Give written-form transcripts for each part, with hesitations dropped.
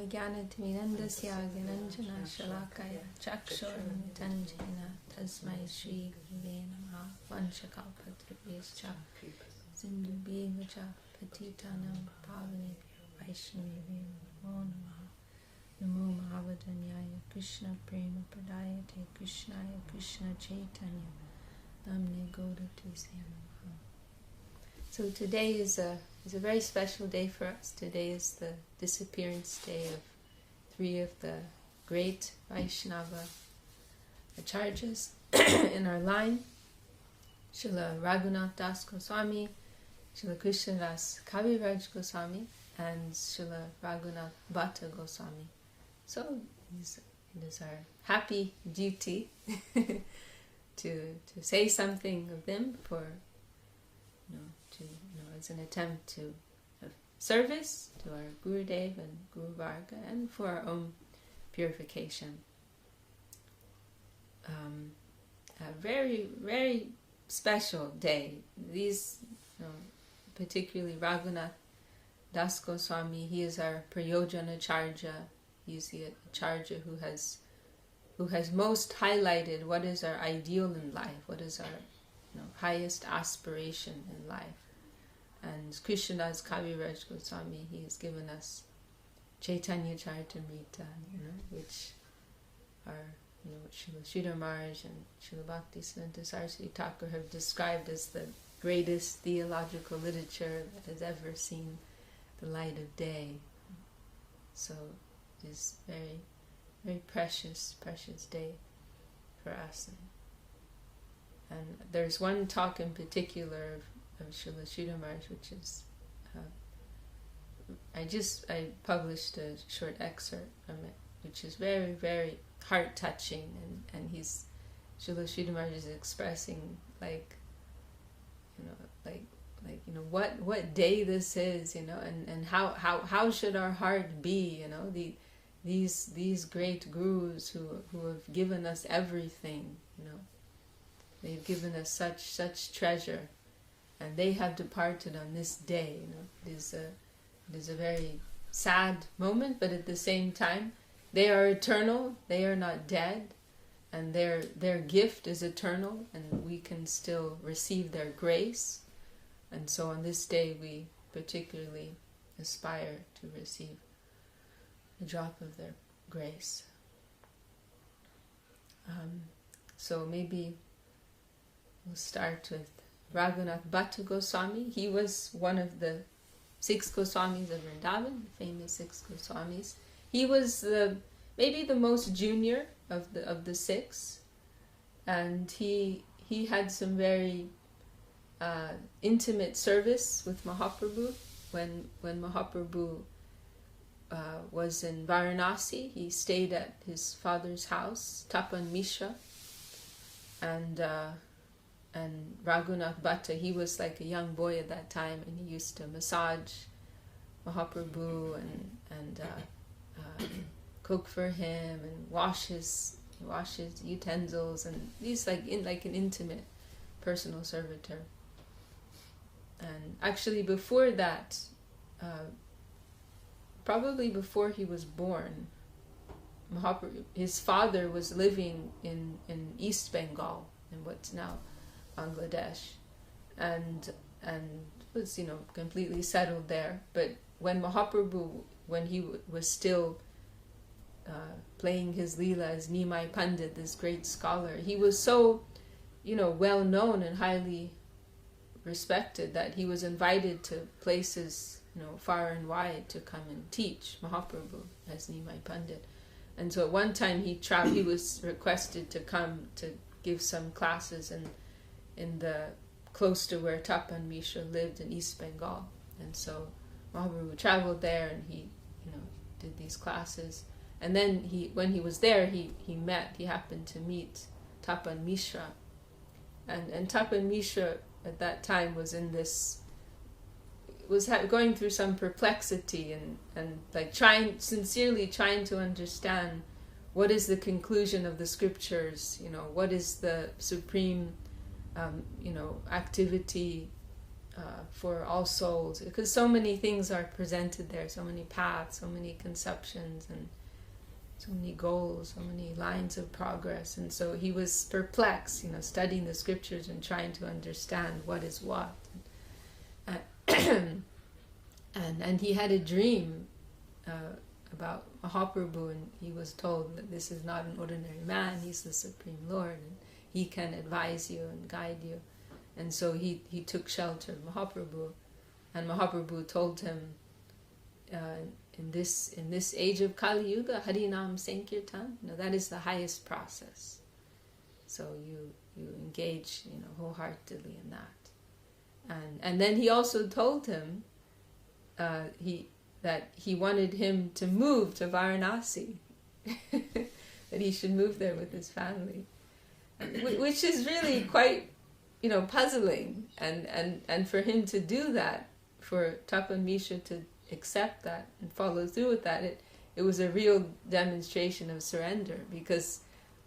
Jnanatimirandasya Gyananjana Shalakaya Chakshuramitan Jena Tasmai Shri Gurave Namaha Vanchakalpatribhyascha Sindhubhyevacha Patitanam Pavanebhyo Vaishnavibhyo Namo Namaha Namo Mahavadanyaya Krishna Prema Pradayate Krishnaya Krishna Chaitanya Namne Gaudatuse Namaha. So today is a very special day for us. Today is the disappearance day of three of the great Vaishnava acharyas in our line. Srila Raghunath Das Goswami, Srila Krishnadas Kaviraj Goswami, and Srila Raghunath Bhatta Goswami. So it is our happy duty to say something of them for as an attempt to have service to our Gurudev and Guru Varga and for our own purification. A very, very special day. These, particularly Raghunath Das Goswami, he is our Prayojana Acharya. He is the Acharya who has most highlighted what is our ideal in life, what is our highest aspiration in life. And Krishnadas Kaviraj Goswami, he has given us Chaitanya Charitamrita, which are, which Srila Sridhar Maharaj and Srila Bhaktisiddhanta Saraswati Thakur have described as the greatest theological literature that has ever seen the light of day. So it is very, very precious, precious day for us. And there's one talk in particular of Srila Sridhar Maharaj, which is, I published a short excerpt from it, which is very, very heart-touching, and Srila Sridhar Maharaj is expressing what day this is, and how should our heart be, these great gurus who have given us everything, they've given us such treasure, and they have departed on this day. It is a very sad moment, but at the same time, they are eternal. They are not dead, and their gift is eternal, and we can still receive their grace. And so on this day, we particularly aspire to receive a drop of their grace. So maybe we'll start with Raghunath Bhatta Goswami. He was one of the 6 Goswamis of Vrindavan, the famous 6 Goswamis. He was maybe the most junior of the 6, and he had some very intimate service with Mahaprabhu when Mahaprabhu was in Varanasi. He stayed at his father's house, Tapan Mishra, and Raghunath Bhatta, he was like a young boy at that time, and he used to massage Mahaprabhu and cook for him and wash his utensils, and he's like an intimate personal servitor. And actually before that, probably before he was born, his father was living in East Bengal, in what's now Bangladesh, and was completely settled there. But when Mahaprabhu, when he was still playing his leela as Nimai Pandit, this great scholar, he was so well known and highly respected that he was invited to places far and wide to come and teach Mahaprabhu as Nimai Pandit. And so at one time he was requested to come to give some classes in the close to where Tapan Mishra lived in East Bengal. And so Mahaprabhu traveled there, and he did these classes. And then when he was there, he happened to meet Tapan Mishra. And Tapan Mishra at that time was going through some perplexity and sincerely trying to understand what is the conclusion of the scriptures, what is the supreme activity for all souls, because so many things are presented there, so many paths, so many conceptions, and so many goals, so many lines of progress. And so he was perplexed, studying the scriptures and trying to understand what is what. And he had a dream about Mahaprabhu, and he was told that this is not an ordinary man, he's the Supreme Lord, and he can advise you and guide you. And so he took shelter of Mahaprabhu, and Mahaprabhu told him, in this age of Kali Yuga, Harinam Sankirtan, that is the highest process. So you engage, wholeheartedly in that. And then he also told him that he wanted him to move to Varanasi, that he should move there with his family, which is really quite, puzzling. And for him to do that, for Tapan Misha to accept that and follow through with that, it was a real demonstration of surrender, because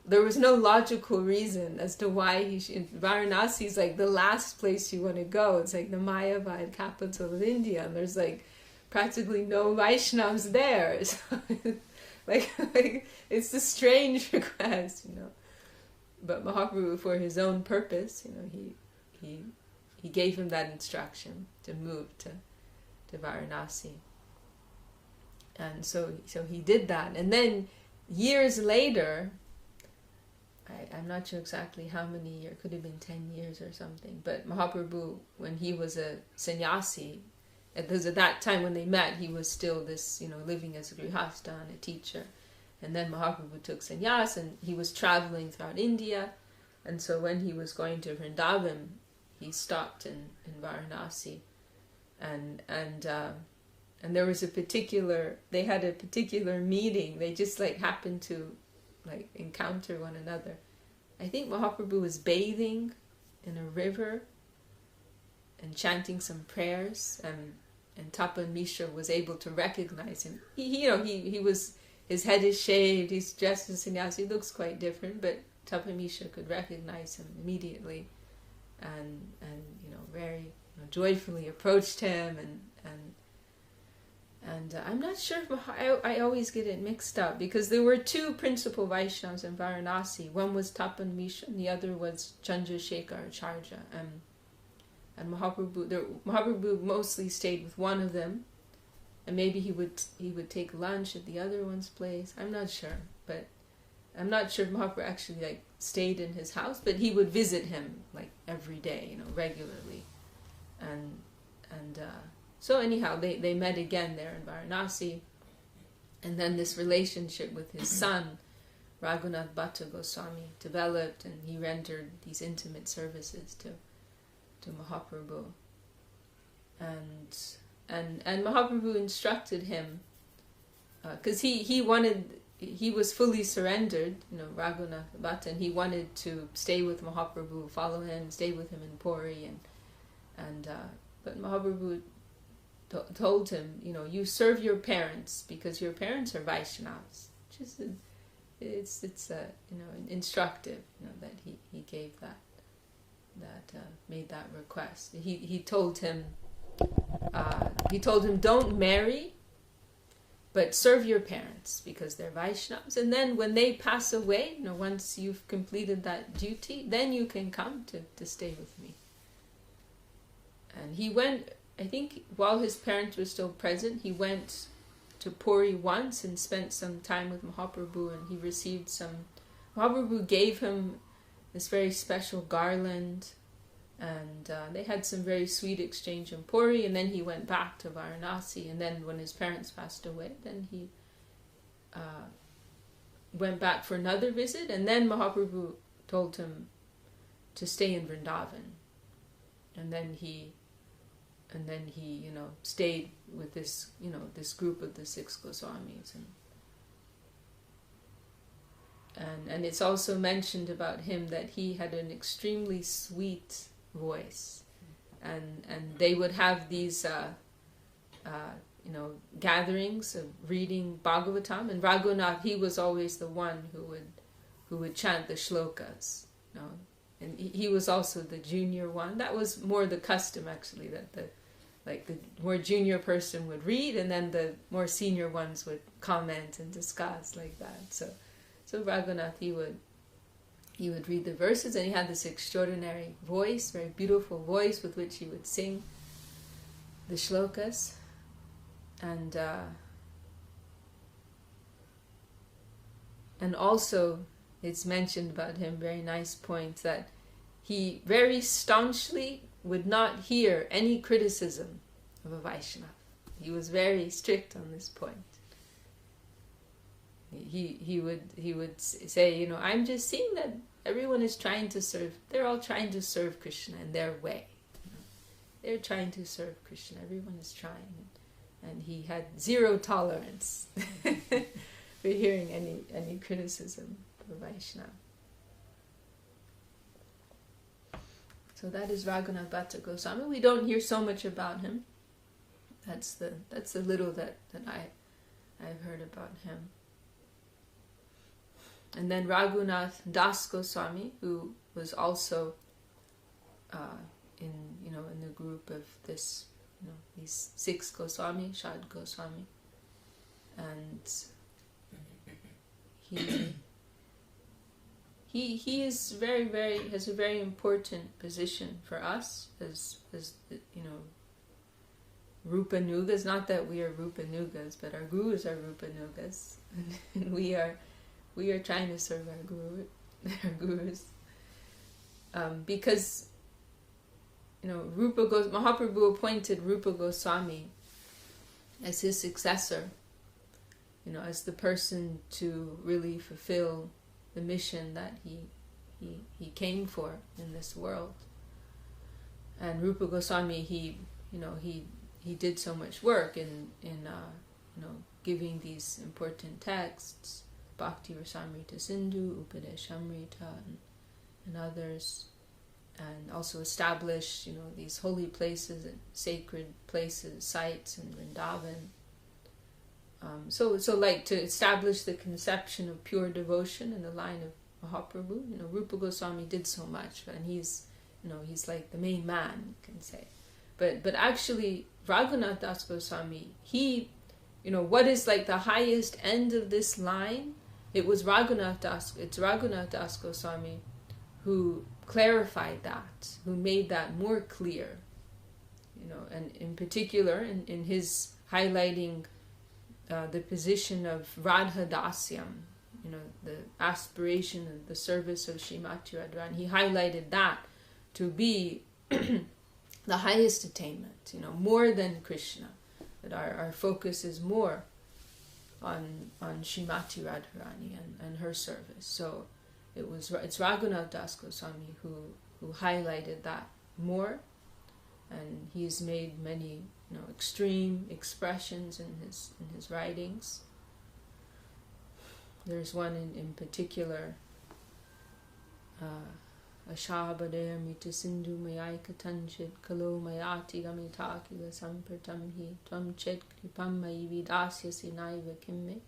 there was no logical reason as to why Varanasi is like the last place you want to go. It's like the Mayavad capital of India, and there's like practically no Vaishnavas there. So like it's a strange request, But Mahaprabhu, for his own purpose, he gave him that instruction to move to Varanasi. And so he did that. And then years later, I'm not sure exactly how many years, could have been 10 years or something, but Mahaprabhu, when he was a sannyasi, because at that time when they met, he was still this, living as a grihastha and a teacher. And then Mahaprabhu took sannyas, and he was traveling throughout India. And so when he was going to Vrindavan, he stopped in Varanasi. And there was they had a particular meeting. They just happened to encounter one another. I think Mahaprabhu was bathing in a river and chanting some prayers, and Tapan Mishra was able to recognize him. He was, his head is shaved, he's dressed as sannyasi, he looks quite different, but Tapan Mishra could recognize him immediately, and very joyfully approached him, and I'm not sure if I always get it mixed up, because there were two principal Vaishnavas in Varanasi. One was Tapan Mishra and the other was Chandrasekhar Acharya. And Mahaprabhu mostly stayed with one of them, and maybe he would take lunch at the other one's place. I'm not sure, but I'm not sure if Mahaprabhu actually stayed in his house, but he would visit him every day, regularly. So anyhow, they met again there in Varanasi, and then this relationship with his son, Raghunath Bhatta Goswami, developed, and he rendered these intimate services to Mahaprabhu. And Mahaprabhu instructed him, because he was fully surrendered, Raghunath Bhatta, and he wanted to stay with Mahaprabhu, follow him, stay with him in Puri, but Mahaprabhu told him, you serve your parents because your parents are Vaishnavas. It's instructive, that he gave that made that request. He told him don't marry, but serve your parents because they're Vaishnavas, and then when they pass away, once you've completed that duty, then you can come to stay with me. And he went, I think while his parents were still present, he went to Puri once and spent some time with Mahaprabhu, and he received Mahaprabhu gave him this very special garland, and they had some very sweet exchange in Puri, and then he went back to Varanasi, and then when his parents passed away, then he went back for another visit, and then Mahaprabhu told him to stay in Vrindavan, and then he stayed with this this group of the 6 Goswamis, and it's also mentioned about him that he had an extremely sweet voice, and they would have these gatherings of reading Bhagavatam, and Raghunath, he was always the one who would chant the shlokas, and he was also the junior one. That was more the custom, actually, that the more junior person would read, and then the more senior ones would comment and discuss like that. So Raghunath, he would read the verses, and he had this extraordinary voice, very beautiful voice with which he would sing the shlokas. And also it's mentioned about him, very nice point, that he very staunchly would not hear any criticism of a Vaishnava. He was very strict on this point. He would say, I'm just seeing that everyone is trying to serve. They're all trying to serve Krishna in their way. They're trying to serve Krishna. Everyone is trying, and he had zero tolerance for hearing any criticism of Vaishnava. So that is Raghunath Bhatta Goswami. We don't hear so much about him. That's the little that I've heard about him. And then Raghunath Das Goswami, who was also in the group of these 6 Goswami, Shad Goswami, and he is has a very important position for us as Rupa Nugas. Not that we are Rupa Nugas, but our gurus are Rupa Nugas, and we are trying to serve our gurus, because Mahaprabhu appointed Rupa Goswami as his successor, as the person to really fulfill the mission that he came for in this world. And Rupa Goswami, he did so much work in giving these important texts, Bhakti Rasamrita Sindhu, Upadeshamrita, and others, and also establish these holy places and sacred places, sites in Vrindavan. So like to establish the conception of pure devotion in the line of Mahaprabhu. Rupa Goswami did so much, and he's like the main man, you can say. But actually, Raghunath Das Goswami, what is like the highest end of this line? It's Raghunath Das Goswami who clarified that, who made that more clear. And in particular, in his highlighting the position of Radha Dasyam, the aspiration and the service of Srimati Radharani, he highlighted that to be the highest attainment, more than Krishna, that our focus is more on Srimati Radharani and her service. So it's Raghunath Das Goswami who highlighted that more, and he's made many extreme expressions in his writings. There's one in particular, Ashabadaya mita sindhu mayai katanchit kalo mayati gamita kila sampratam hi tvam chet kripam mayi vidasya sinaiva kimme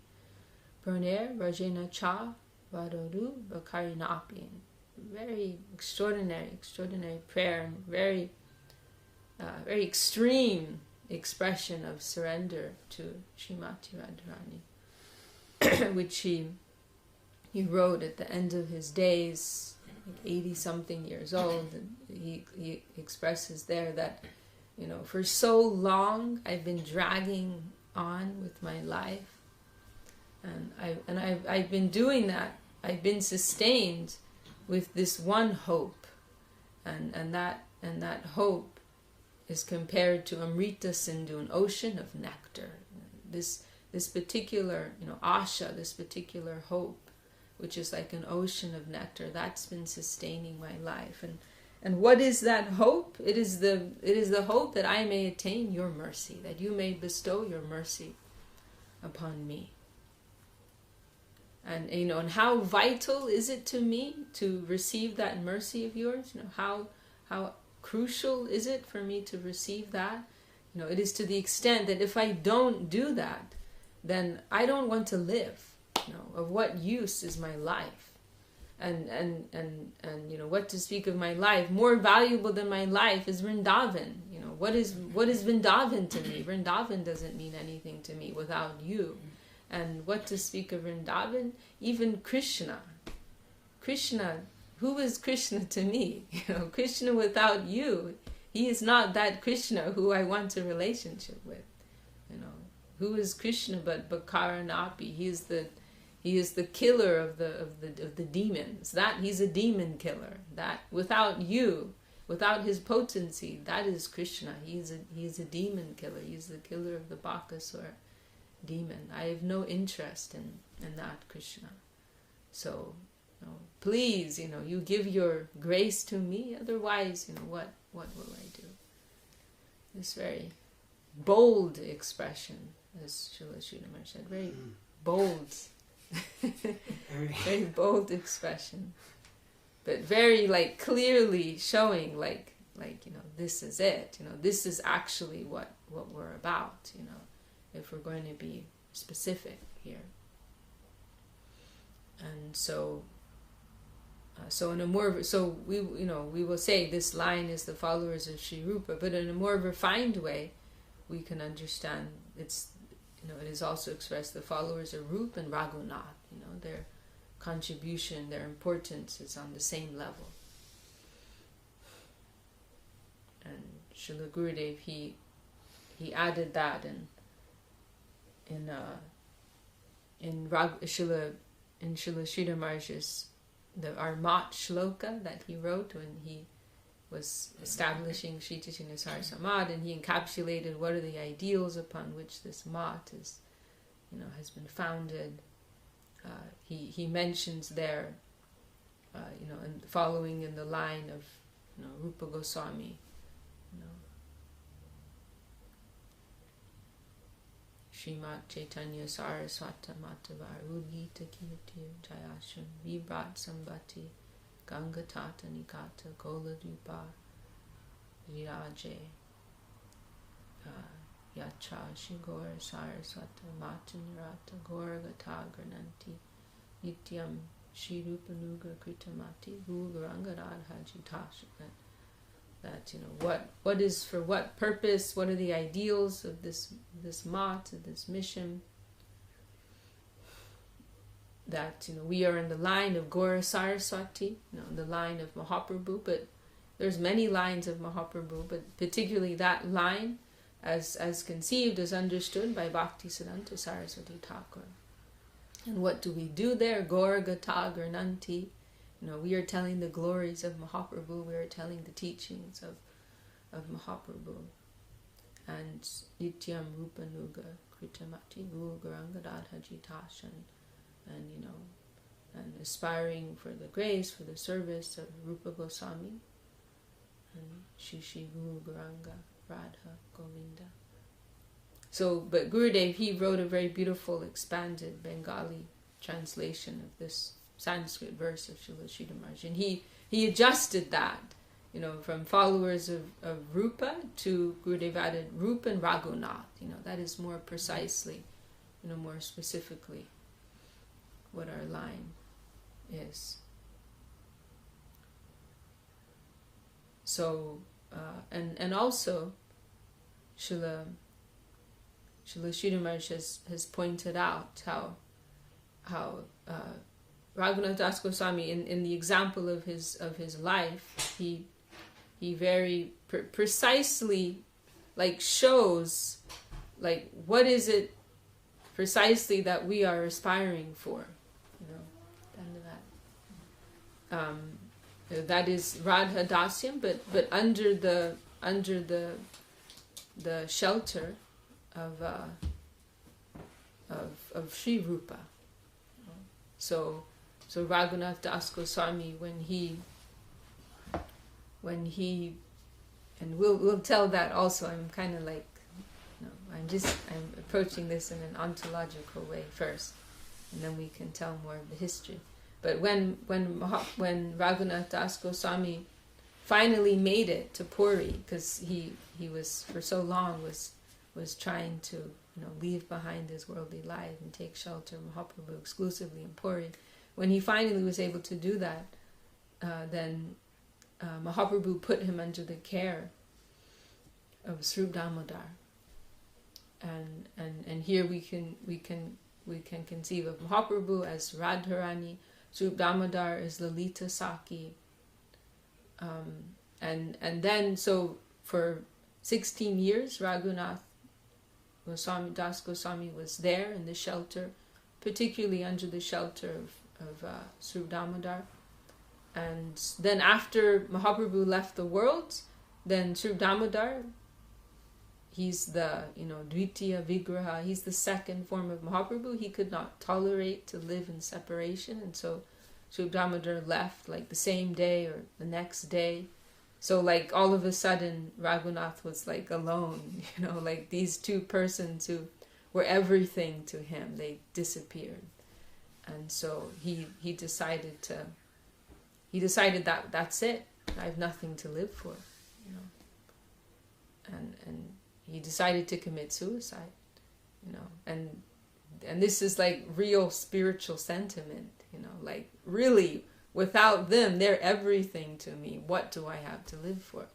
praner rajena cha vadoru vakarinapi. Very extraordinary prayer, and very extreme expression of surrender to Srimati Radharani, which he wrote at the end of his days, like 80-something years old. And he expresses there that, for so long I've been dragging on with my life, and I've been doing that. I've been sustained with this one hope, and that hope is compared to Amrita Sindhu, an ocean of nectar. This particular, asha, this particular hope, which is like an ocean of nectar, that's been sustaining my life. And what is that hope? It is the hope that I may attain your mercy, that you may bestow your mercy upon me. And and how vital is it to me to receive that mercy of yours? How crucial is it for me to receive that? It is to the extent that if I don't do that, then I don't want to live. Of what use is my life? you know, what to speak of my life? More valuable than my life is Vrindavan. You know, what is Vrindavan to me? Vrindavan doesn't mean anything to me without you. And what to speak of Vrindavan? Even Krishna. Krishna, who is Krishna to me? You know, Krishna without you, he is not that Krishna who I want a relationship with. You know, who is Krishna but Karanapi? He is the killer of the demons. That he's a demon killer. That without you, without his potency, that is Krishna. He's a demon killer. He's the killer of the Bakasura demon. I have no interest in that Krishna. So, you know, please, you know, you give your grace to me. Otherwise, you know, what will I do? This very bold expression, as Srila Sridhar said, very bold. Very bold expression, but very like clearly showing like you know, this is it, you know, this is actually what we're about, you know, if we're going to be specific here. And so we, you know, we will say this line is the followers of Sri Rupa, but in a more refined way we can understand it's, you know, it is also expressed the followers of Rupa and Raghunath. You know, their contribution, their importance is on the same level. And Srila Gurudev, he added that in Srila Sridhar Maharaj's the Armat Shloka that he wrote when he was establishing Sri Chaitanya Sarasamad, and he encapsulated what are the ideals upon which this mat is, you know, has been founded. He mentions there, you know, and following in the line of, you know, Rupa Goswami, you know, Srimat Chaitanya Saraswata Matavar Udgita Kirti Jayasham Vibrat Sambati Ganga Tata Nikata Gola Dupa Viraje Yacha Shigor Saraswata Matanirata Goragata Grananti Nityam Shri Rupanuga Kritamati Gugarangarad Hajitash. That, you know, what is for what purpose, what are the ideals of this mat, of this mission. That, you know, we are in the line of Gaura Saraswati, you know, the line of Mahaprabhu, but there's many lines of Mahaprabhu, but particularly that line as conceived, as understood by Bhaktisiddhanta Saraswati Thakur. And what do we do there? Gaura Gata Grananti. You know, we are telling the glories of Mahaprabhu, we are telling the teachings of Mahaprabhu. And Nityam Rupanuga Kritamati Gugarangadadhajitashan. And, you know, and aspiring for the grace, for the service of Rupa Goswami and Shishi Guru Garanga Radha Govinda. So, but Gurudev, he wrote a very beautiful expanded Bengali translation of this Sanskrit verse of Srila Sridhar Maharaj, and he adjusted that, you know, from followers of Rupa to Gurudev added Rupa and Raghunath. You know, that is more precisely, you know, more specifically what our line is. So, and also, Srila Sridhar Maharaj has pointed out how Raghunath Das Goswami, in the example of his life, he very precisely like shows like what is it precisely that we are aspiring for, you know, that is Radha Dasyam, but under the shelter of Sri Rupa. So Raghunath Das Goswami, when he, and we'll tell that also. I'm kind of like, you know, I'm approaching this in an ontological way first, and then we can tell more of the history. But when Raghunath Das Goswami finally made it to Puri, because he was for so long was trying to, you know, leave behind his worldly life and take shelter of Mahaprabhu exclusively in Puri. when he finally was able to do that, then Mahaprabhu put him under the care of Srup Damodar, and here we can conceive of Mahaprabhu as Radharani, Srup Damodar is Lalita Saki, and then so for 16 years Raghunath Goswami, Das Goswami was there in the shelter, particularly under the shelter of Srup Damodar. And then after Mahaprabhu left the world, then Srup Damodar, he's the, Dvitiya Vigraha, he's the second form of Mahaprabhu. He could not tolerate to live in separation, and so Srup Damodar left like the same day or the next day. So like all of a sudden Raghunath was like alone, like these two persons who were everything to him, they disappeared. And so he decided that that's it. I have nothing to live for, and he decided to commit suicide, and this is like real spiritual sentiment, like really, without them, they're everything to me. What do I have to live for?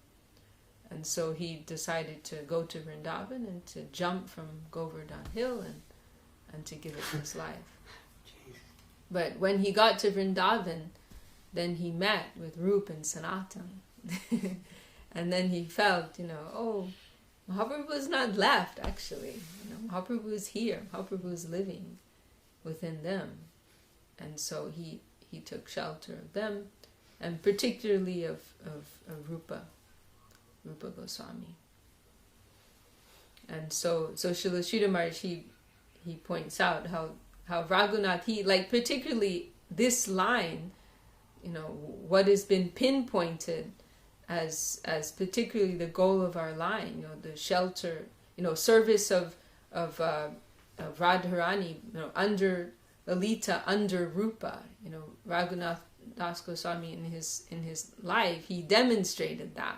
And so he decided to go to Vrindavan and to jump from Govardhan Hill and to give it his life. But when he got to Vrindavan, then he met with Rup and Sanatan. And then he felt, Mahaprabhu is not left, actually. Mahaprabhu is here. Mahaprabhu is living within them. And so he took shelter of them, and particularly of Rupa Goswami. And so Srila Sridhar Maharaj, he points out how Raghunath, he, like particularly this line, what has been pinpointed as particularly the goal of our line, the shelter, service of Radharani, under Lalita, under Rupa. Raghunath Das Goswami in his life, he demonstrated that,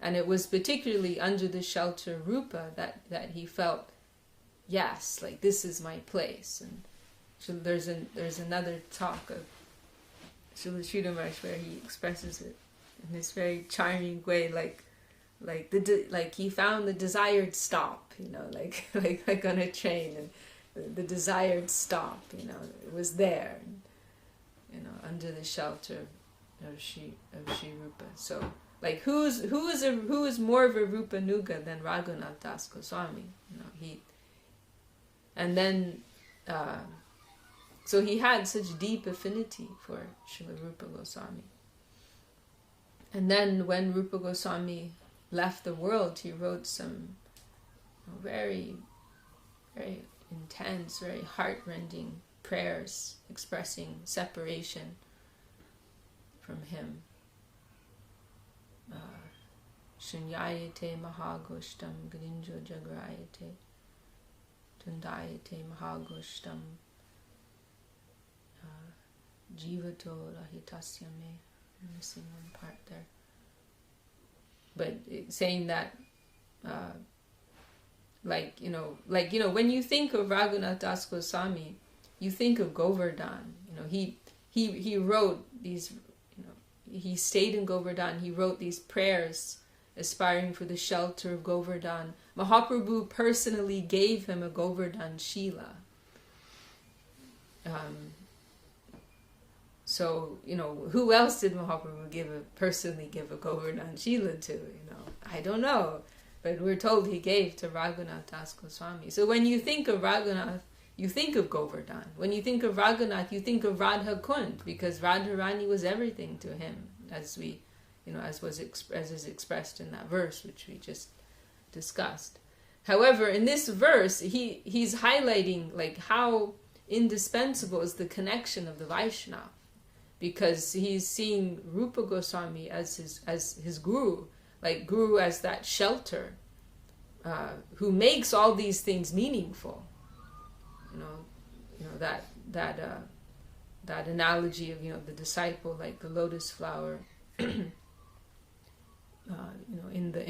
and it was particularly under the shelter of Rupa that he felt, yes, like this is my place. And so there's another talk of Srila Sridhar Maharaj where he expresses it in this very charming way, like he found the desired stop, like on a train, and the desired stop, it was there, under the shelter of Shri Rupa. So, like, who is more of a Rupa Nuga than Raghunath Das Goswami? And then, so he had such deep affinity for Srila Rupa Goswami. And then when Rupa Goswami left the world, he wrote some very, very intense, very heart-rending prayers expressing separation from him. Shunyayate mahagoshtam grinjo jagrayate tundayate mahagoshtam jivato rahitasya me. I'm missing one part there. But saying that when you think of Raghunath Das Goswami, you think of Govardhan. He wrote these, he stayed in Govardhan, he wrote these prayers aspiring for the shelter of Govardhan. Mahaprabhu personally gave him a Govardhan Shila. So, who else did Mahaprabhu personally give a Govardhan Shila to? I don't know. But we're told he gave to Raghunath Das Goswami. So when you think of Raghunath, you think of Govardhan. When you think of Raghunath, you think of Radha Kund, because Radharani was everything to him, as is expressed in that verse which we just discussed. However, in this verse, he's highlighting like how indispensable is the connection of the Vaishnava, because he's seeing Rupa Goswami as his guru, like guru as that shelter, who makes all these things meaningful. That analogy of the disciple like the lotus flower, in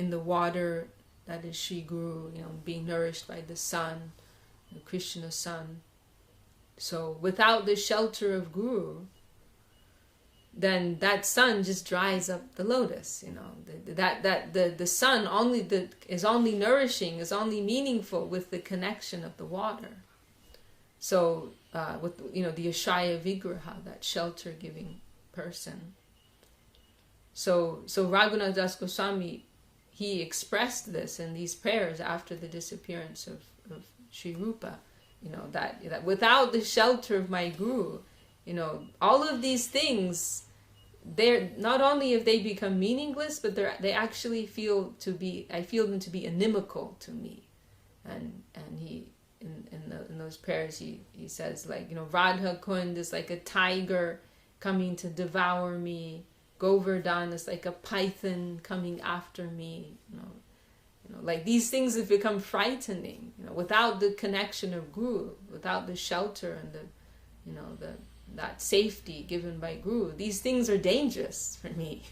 the water that is Shri Guru, being nourished by the sun, the Krishna sun, So without the shelter of Guru, then that sun just dries up the lotus. The sun is only nourishing, is only meaningful with the connection of the water. So with the Ashaya Vigraha, that shelter-giving person. So Raghunath Das Goswami, he expressed this in these prayers after the disappearance of Sri Rupa. That without the shelter of my Guru, all of these things, they're not only have they become meaningless, but they actually I feel them to be inimical to me. And he in those prayers he says, like, Radha Kund is like a tiger coming to devour me. Govardhan is like a python coming after me. Like these things have become frightening. Without the connection of Guru, without the shelter and that safety given by Guru, these things are dangerous for me.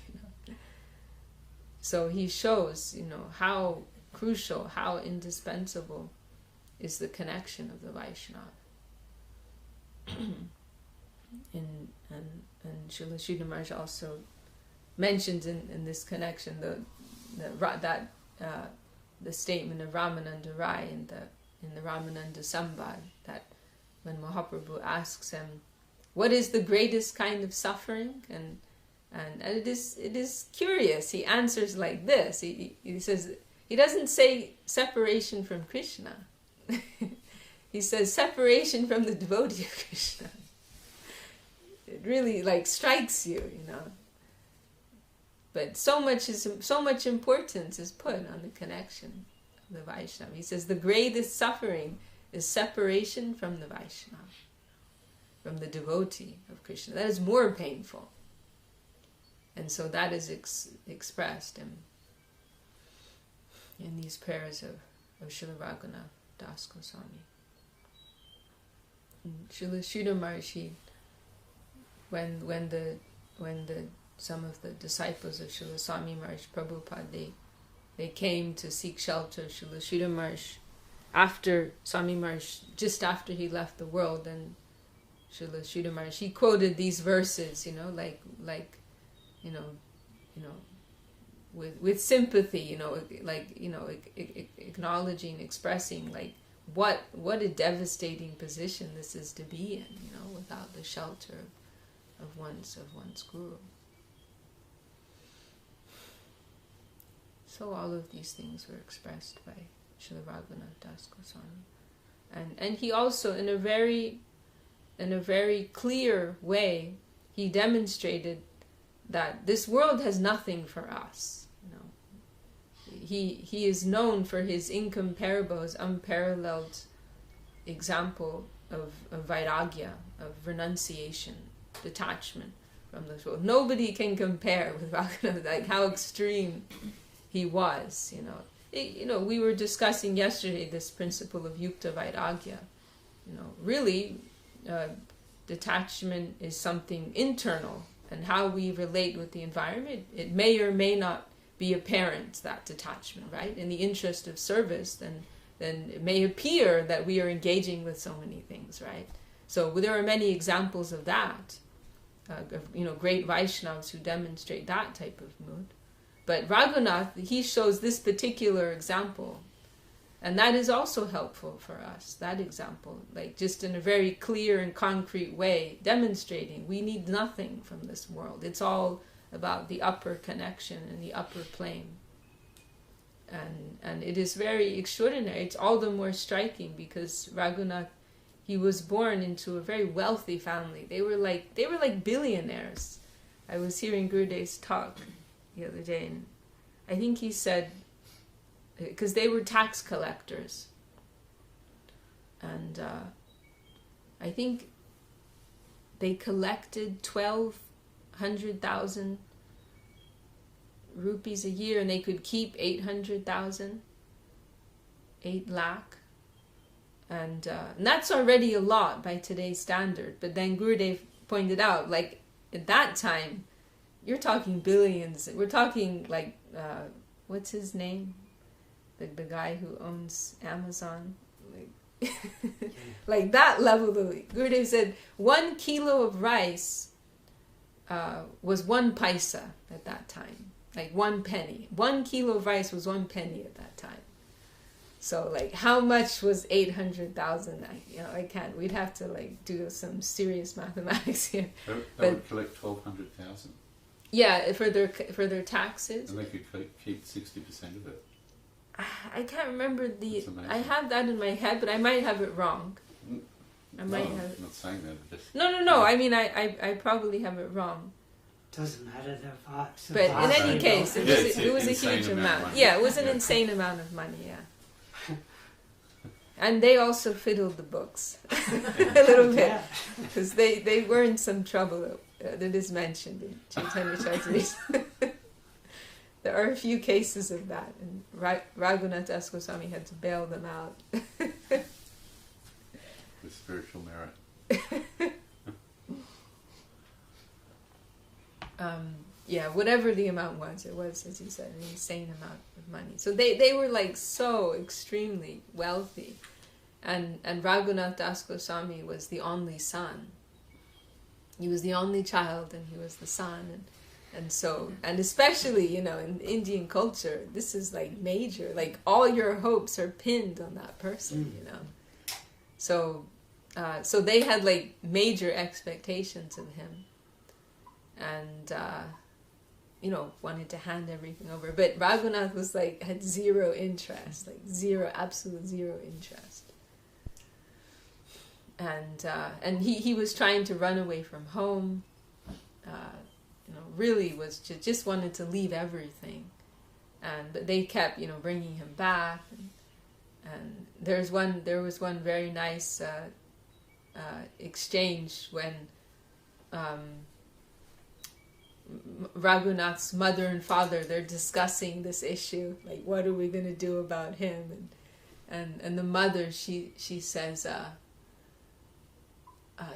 So he shows, how crucial, how indispensable is the connection of the Vaishnava. And Srila Sridhar Maharaj also mentions in this connection the statement of Ramananda Rai in the Ramananda Sambad, that when Mahaprabhu asks him, what is the greatest kind of suffering? And it is curious. He answers like this. He says, he doesn't say separation from Krishna. He says separation from the devotee of Krishna. It really strikes you, But so much importance is put on the connection of the Vaishnava. He says the greatest suffering is separation from the Vaishnava, from the devotee of Krishna. That is more painful. And so that is expressed in these prayers of Srila Raghunath Das Goswami. Srila Sridhar Maharaj, when some of the disciples of Srila Swami Maharaj Prabhupada, they came to seek shelter of Srila Sridhar Maharaj after Swami Maharaj, just after he left the world, and Srila Sridhar Maharaj, he quoted these verses, with sympathy, acknowledging, expressing, what a devastating position this is to be in, without the shelter of one's guru. So all of these things were expressed by Srila Raghunath Das Goswami, and he also, in a very clear way, he demonstrated that this world has nothing for us. He is known for his incomparable, his unparalleled example of vairagya, of renunciation, detachment from this world. Nobody can compare with Raghunath, how extreme he was. We were discussing yesterday this principle of yukta vairagya. Really, detachment is something internal, and how we relate with the environment, it may or may not be apparent, that detachment, right? In the interest of service, then it may appear that we are engaging with so many things, right? So there are many examples of that, great Vaishnavas who demonstrate that type of mood. But Raghunath, he shows this particular example, and that is also helpful for us, that example, just in a very clear and concrete way, demonstrating we need nothing from this world. It's all about the upper connection and the upper plane. And it is very extraordinary. It's all the more striking because Raghunath, he was born into a very wealthy family. They were like billionaires. I was hearing Gurudev's talk the other day, and I think he said, because they were tax collectors, and I think they collected 1,200,000 rupees a year, and they could keep 800,000, 8 lakh, and that's already a lot by today's standard. But then Gurudev pointed out, at that time, you're talking billions. We're talking what's his name? The guy who owns Amazon. Like that level. Gurudev said 1 kilo of rice was 1 paisa at that time. Like 1 penny. 1 kilo of rice was 1 penny at that time. So like how much was 800,000? I can't. We'd have to like do some serious mathematics here. They would collect 1,200,000. Yeah, for their taxes. And they could keep 60% of it. I can't remember I have that in my head, but I might have it wrong. I'm not saying that. Just, No. I mean, I probably have it wrong. Doesn't matter. But in any case, it was a huge amount. Yeah, it was an insane amount of money. Yeah. And they also fiddled the books a little bit because they were in some trouble. That is mentioned in Chaitanya Charitamrita. There are a few cases of that, and Raghunath Das Goswami had to bail them out. The spiritual merit. Yeah, whatever the amount was, it was, as you said, an insane amount of money. So they were like so extremely wealthy, and Raghunath Das Goswami was the only son. He was the only child, and he was the son, and so, and especially, in Indian culture, this is like major, like all your hopes are pinned on that person, So they had like major expectations of him, and wanted to hand everything over. But Raghunath was like, had zero interest, like absolute zero interest. And he was trying to run away from home, really was just wanted to leave everything, but they kept bringing him back, and there was one very nice exchange when Raghunath's mother and father, they're discussing this issue, like what are we going to do about him, and the mother she says,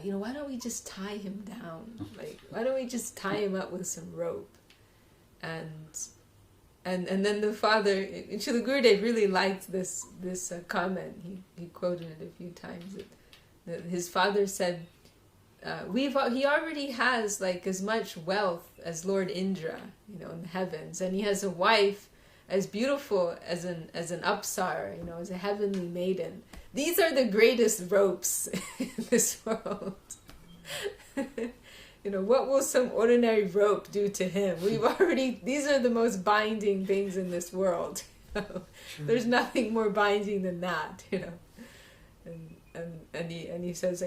why don't we just tie him down? Like, why don't we just tie him up with some rope? And then the father, and Srila Gurudev really liked this comment. He quoted it a few times. That his father said, he already has like as much wealth as Lord Indra, in the heavens, and he has a wife as beautiful as an Apsara, as a heavenly maiden. These are the greatest ropes in this world. What will some ordinary rope do to him? These are the most binding things in this world. There's nothing more binding than that, And he says,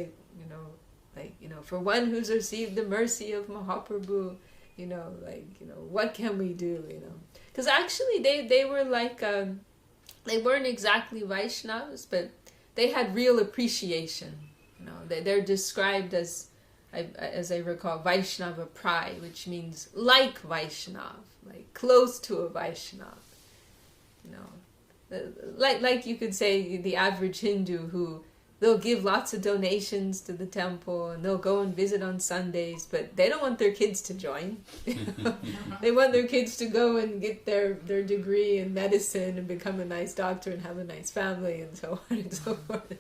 for one who's received the mercy of Mahaprabhu, what can we do, Because actually they were like, they weren't exactly Vaishnavas, but they had real appreciation. They're described as I recall, Vaishnava Prai, which means like Vaishnav, like close to a Vaishnav. Like you could say the average Hindu who they'll give lots of donations to the temple and they'll go and visit on Sundays, but they don't want their kids to join. They want their kids to go and get their degree in medicine and become a nice doctor and have a nice family and so on and so forth.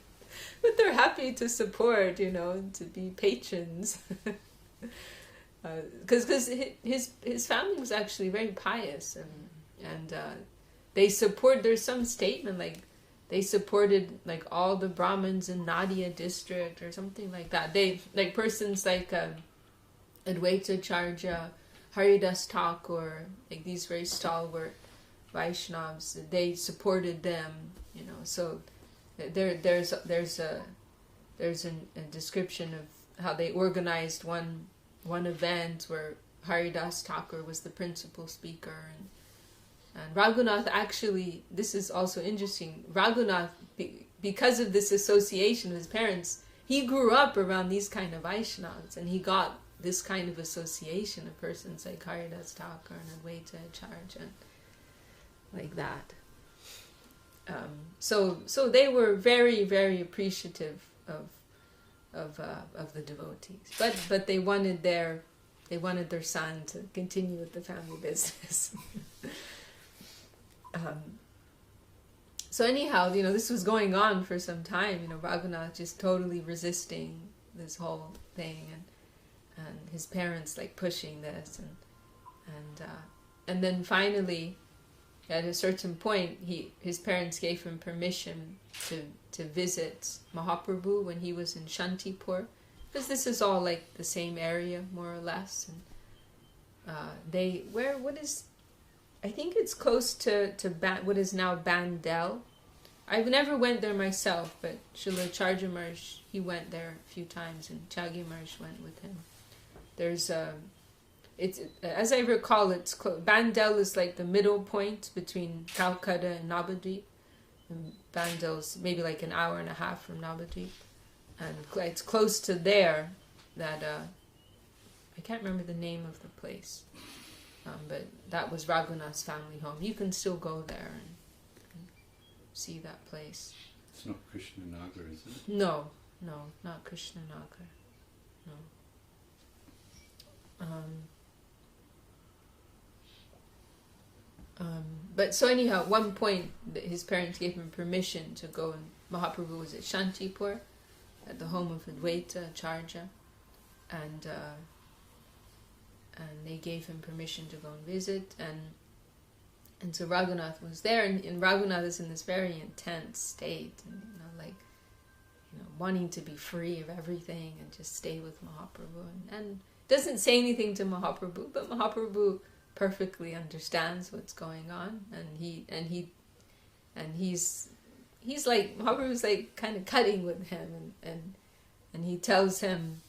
But they're happy to support, to be patrons. Because his family was actually very pious, and they support. There's some statement like they supported like all the Brahmins in Nadia district or something like that. They like persons like Advaita Acharya, Haridas Thakur, like these very stalwart Vaishnavas. They supported them, So there's a description of how they organized one event where Haridas Thakur was the principal speaker, and Raghunath actually, this is also interesting, Raghunath, because of this association with his parents, he grew up around these kind of Vaishnavas, and he got this kind of association of persons like Haridas Thakur and Advaita Acharya, like that. So they were very, very appreciative of the devotees, but they wanted their son to continue with the family business. So anyhow, this was going on for some time. Raghunath just totally resisting this whole thing, and his parents like pushing this, and then finally, at a certain point, his parents gave him permission to visit Mahaprabhu when he was in Shantipur, because this is all like the same area more or less, and I think it's close to what is now Bandel. I've never went there myself, but Srila Charja Maharaj, he went there a few times, and Chagi Maharaj went with him. There's it's, as I recall, it's Bandel is like the middle point between Calcutta and Navadvip. And Bandel's maybe like an hour and a half from Navadvip, and it's close to there that I can't remember the name of the place, but that was Raghunath's family home. You can still go there and see that place. It's not Krishnanagar, is it? No, not Krishnanagar. No. But so anyhow, at one point his parents gave him permission to go, and Mahaprabhu was at Shantipur, at the home of Advaita Acharya, and they gave him permission to go and visit, and so Raghunath was there, and Raghunath is in this very intense state, and wanting to be free of everything and just stay with Mahaprabhu, and doesn't say anything to Mahaprabhu, but Mahaprabhu perfectly understands what's going on, and he's like, Mahaprabhu's like kind of cutting with him, and he tells him,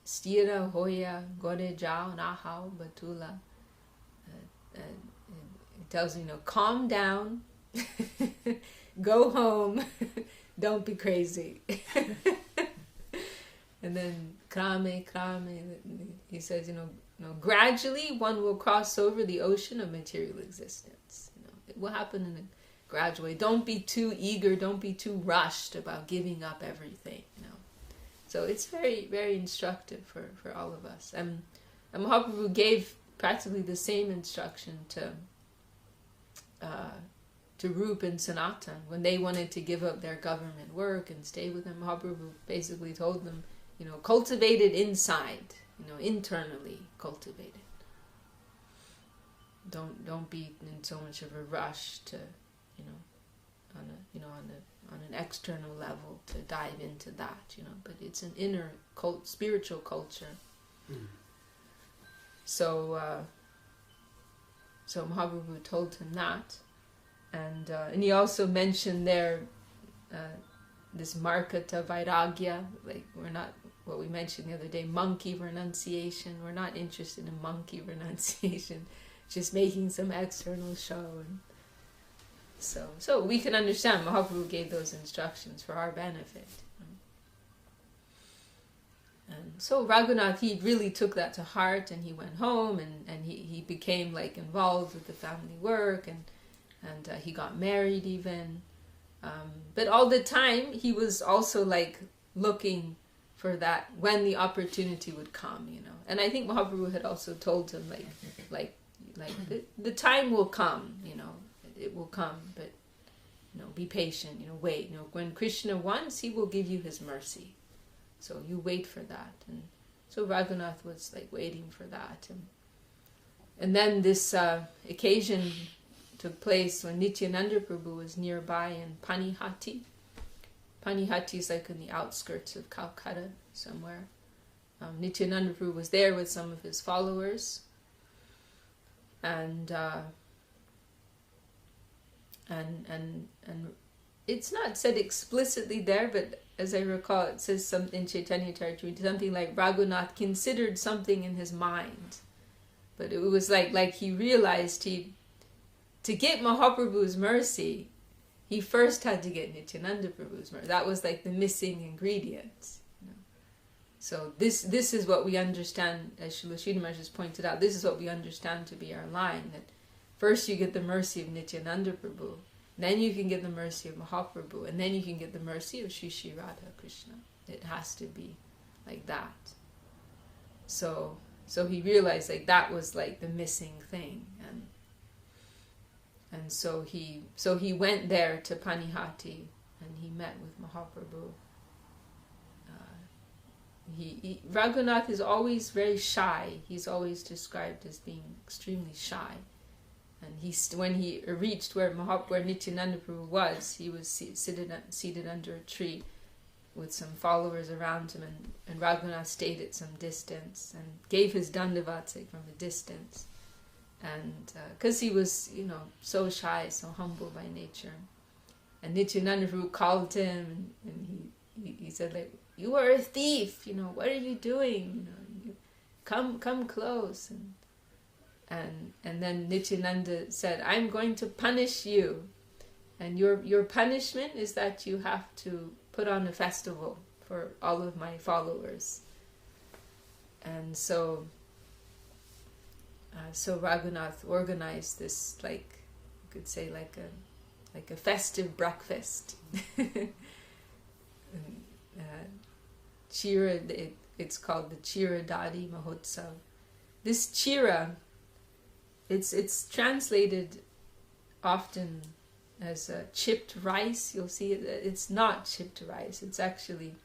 Stira hoya gore jao nahao batula. He tells him, calm down, go home, don't be crazy. And then krame, he says, gradually one will cross over the ocean of material existence. It will happen in a gradual way. Don't be too eager, don't be too rushed about giving up everything. So it's very, very instructive for all of us. And Mahaprabhu gave practically the same instruction to Rup and Sanatan when they wanted to give up their government work and stay with him. Mahaprabhu basically told them, cultivate it inside, internally cultivate it. Don't be in so much of a rush to, on an external level to dive into that, but it's an inner spiritual culture. Mm. So Mahaprabhu told him that, and he also mentioned there this Markata Vairagya, like we're not, what we mentioned the other day, monkey renunciation. We're not interested in monkey renunciation, just making some external show. And so we can understand Mahaprabhu gave those instructions for our benefit. And so Raghunath, he really took that to heart, and he went home, and he became like involved with the family work, and he got married even. But all the time he was also like looking for that when the opportunity would come, And I think Mahaprabhu had also told him like the time will come, it will come, but be patient, wait. When Krishna wants, he will give you his mercy. So you wait for that. And so Raghunath was like waiting for that. And then this occasion took place when Nityananda Prabhu was nearby in Panihati. Panihati is like in the outskirts of Calcutta somewhere. Nityananda Prabhu was there with some of his followers. And it's not said explicitly there, but as I recall, it says something in Chaitanya Charitamrita, something like Raghunath considered something in his mind, but it was like he realized to get Mahaprabhu's mercy, he first had to get Nityananda Prabhu's mercy. That was like the missing ingredient. So this is what we understand, as Srila Sridhar Maharaj has pointed out, this is what we understand to be our line, that first you get the mercy of Nityananda Prabhu, then you can get the mercy of Mahaprabhu, and then you can get the mercy of Shri Shri Radha Krishna. It has to be like that. So he realized like that was like the missing thing, And so he went there to Panihati, and he met with Mahaprabhu. Raghunath is always very shy. He's always described as being extremely shy. And when he reached where Nityananda Prabhu was, he was seated under a tree with some followers around him, and Raghunath stayed at some distance and gave his dandavats from a distance. And because he was, so shy, so humble by nature. And Nityananda Prabhu called him, and he said, like, "You are a thief, what are you doing? Come close." And then Nityananda said, "I'm going to punish you. And your punishment is that you have to put on a festival for all of my followers." And so Raghunath organized this, like, you could say, like a festive breakfast. Chira, it's called the Chira Dadi Mahotsav. This Chira, it's translated often as chipped rice. You'll see it's not chipped rice. It's actually,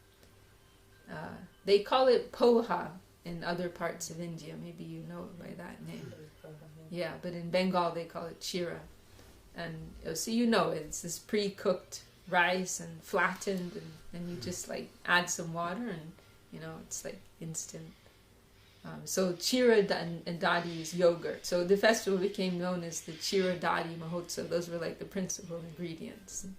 they call it poha in other parts of India. Maybe you know it by that name. Yeah, but in Bengal they call it chira. And so it's this pre-cooked rice and flattened, and you just like add some water, and it's like instant. So chira and dadi is yogurt. So the festival became known as the Chira Dadi Mahotsav. Those were like the principal ingredients. And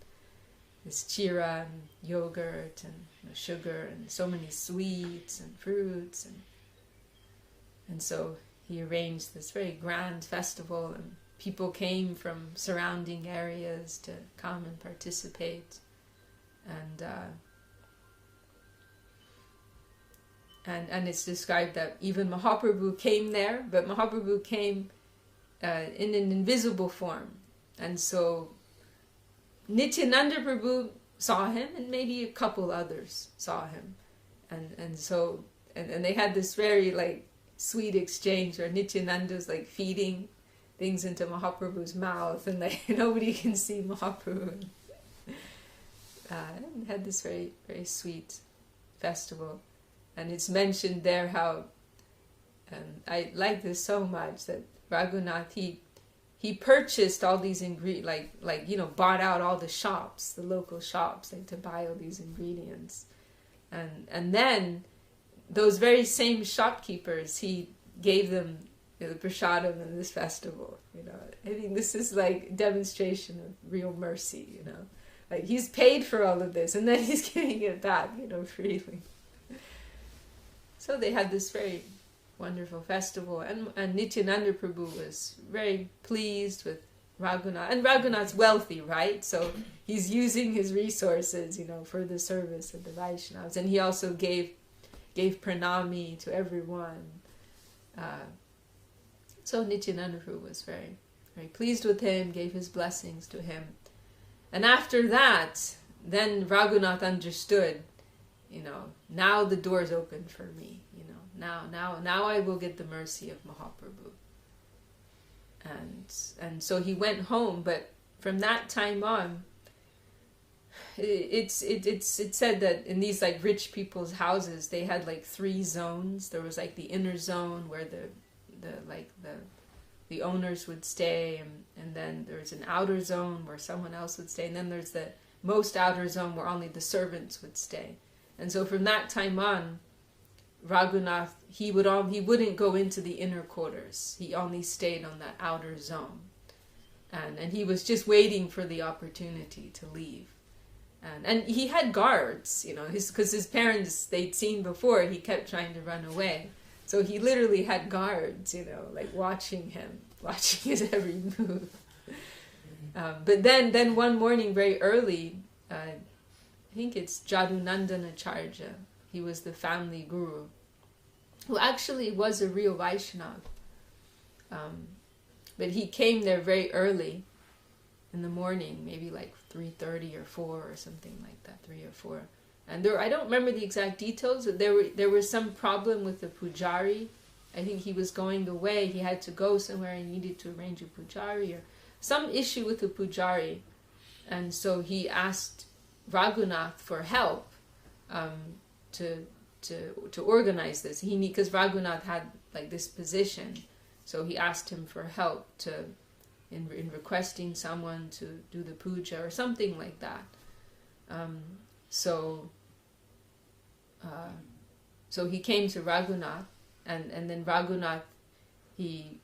this chira and yogurt and sugar and so many sweets and fruits, and so he arranged this very grand festival, and people came from surrounding areas to come and participate. And it's described that even Mahaprabhu came there, but Mahaprabhu came in an invisible form. And so Nityananda Prabhu saw him, and maybe a couple others saw him. And they had this very like sweet exchange where Nityananda's like feeding things into Mahaprabhu's mouth, and like nobody can see Mahaprabhu. And had this very, very sweet festival. And it's mentioned there how, and I like this so much, that Raghunath, he purchased all these ingredients, bought out all the shops, the local shops, like to buy all these ingredients. And then those very same shopkeepers, he gave them the prasadam in this festival. I think this is like demonstration of real mercy. Like he's paid for all of this, and then he's giving it back, freely. So they had this very wonderful festival, and Nityananda Prabhu was very pleased with Raghunath. And Raghunath's wealthy, right? So he's using his resources, for the service of the Vaishnavas. And he also gave pranami to everyone. So Nityananda Prabhu was very, very pleased with him, gave his blessings to him. And after that, then Raghunath understood, now the door's open for me, now I will get the mercy of Mahaprabhu. And so he went home, but from that time on, it's said that in these like rich people's houses, they had like 3 zones. There was like the inner zone where the owners would stay, and then there's an outer zone where someone else would stay, and then there's the most outer zone where only the servants would stay. And so from that time on, Raghunath, he wouldn't go into the inner quarters. He only stayed on that outer zone. And he was just waiting for the opportunity to leave. And he had guards, because his parents, they'd seen before, he kept trying to run away. So he literally had guards, like watching him, watching his every move. But then one morning very early, I think it's Jadunandana Acharya, he was the family guru, who actually was a real Vaishnava. But he came there very early in the morning, maybe like 3:30 or 4 or something like that, 3 or 4. And I don't remember the exact details, but there was some problem with the pujari. I think he was going away, he had to go somewhere, he needed to arrange a pujari. some issue with the pujari, and so he asked Raghunath for help to organize this. Because Raghunath had like this position, so he asked him for help in requesting someone to do the puja or something like that. So he came to Raghunath, and then Raghunath, he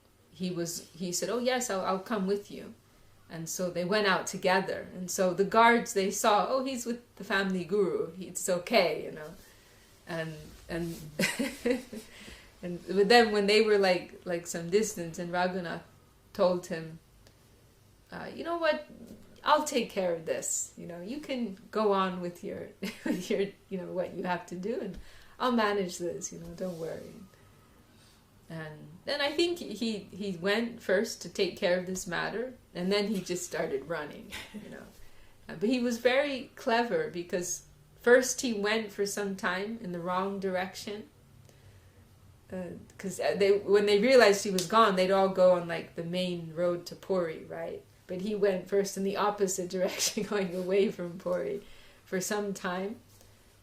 said, "Oh yes, I'll come with you." And so they went out together. And so the guards, they saw, "Oh, he's with the family guru. It's okay, you know." And but then when they were like some distance, and Raghunath told him, "You know what? I'll take care of this. You know, you can go on with your you know, what you have to do, and I'll manage this. You know, don't worry." And then I think he went first to take care of this matter, and then he just started running, you know. But he was very clever, because first he went for some time in the wrong direction, because when they realized he was gone, they'd all go on like the main road to Puri, right? But he went first in the opposite direction, going away from Puri for some time.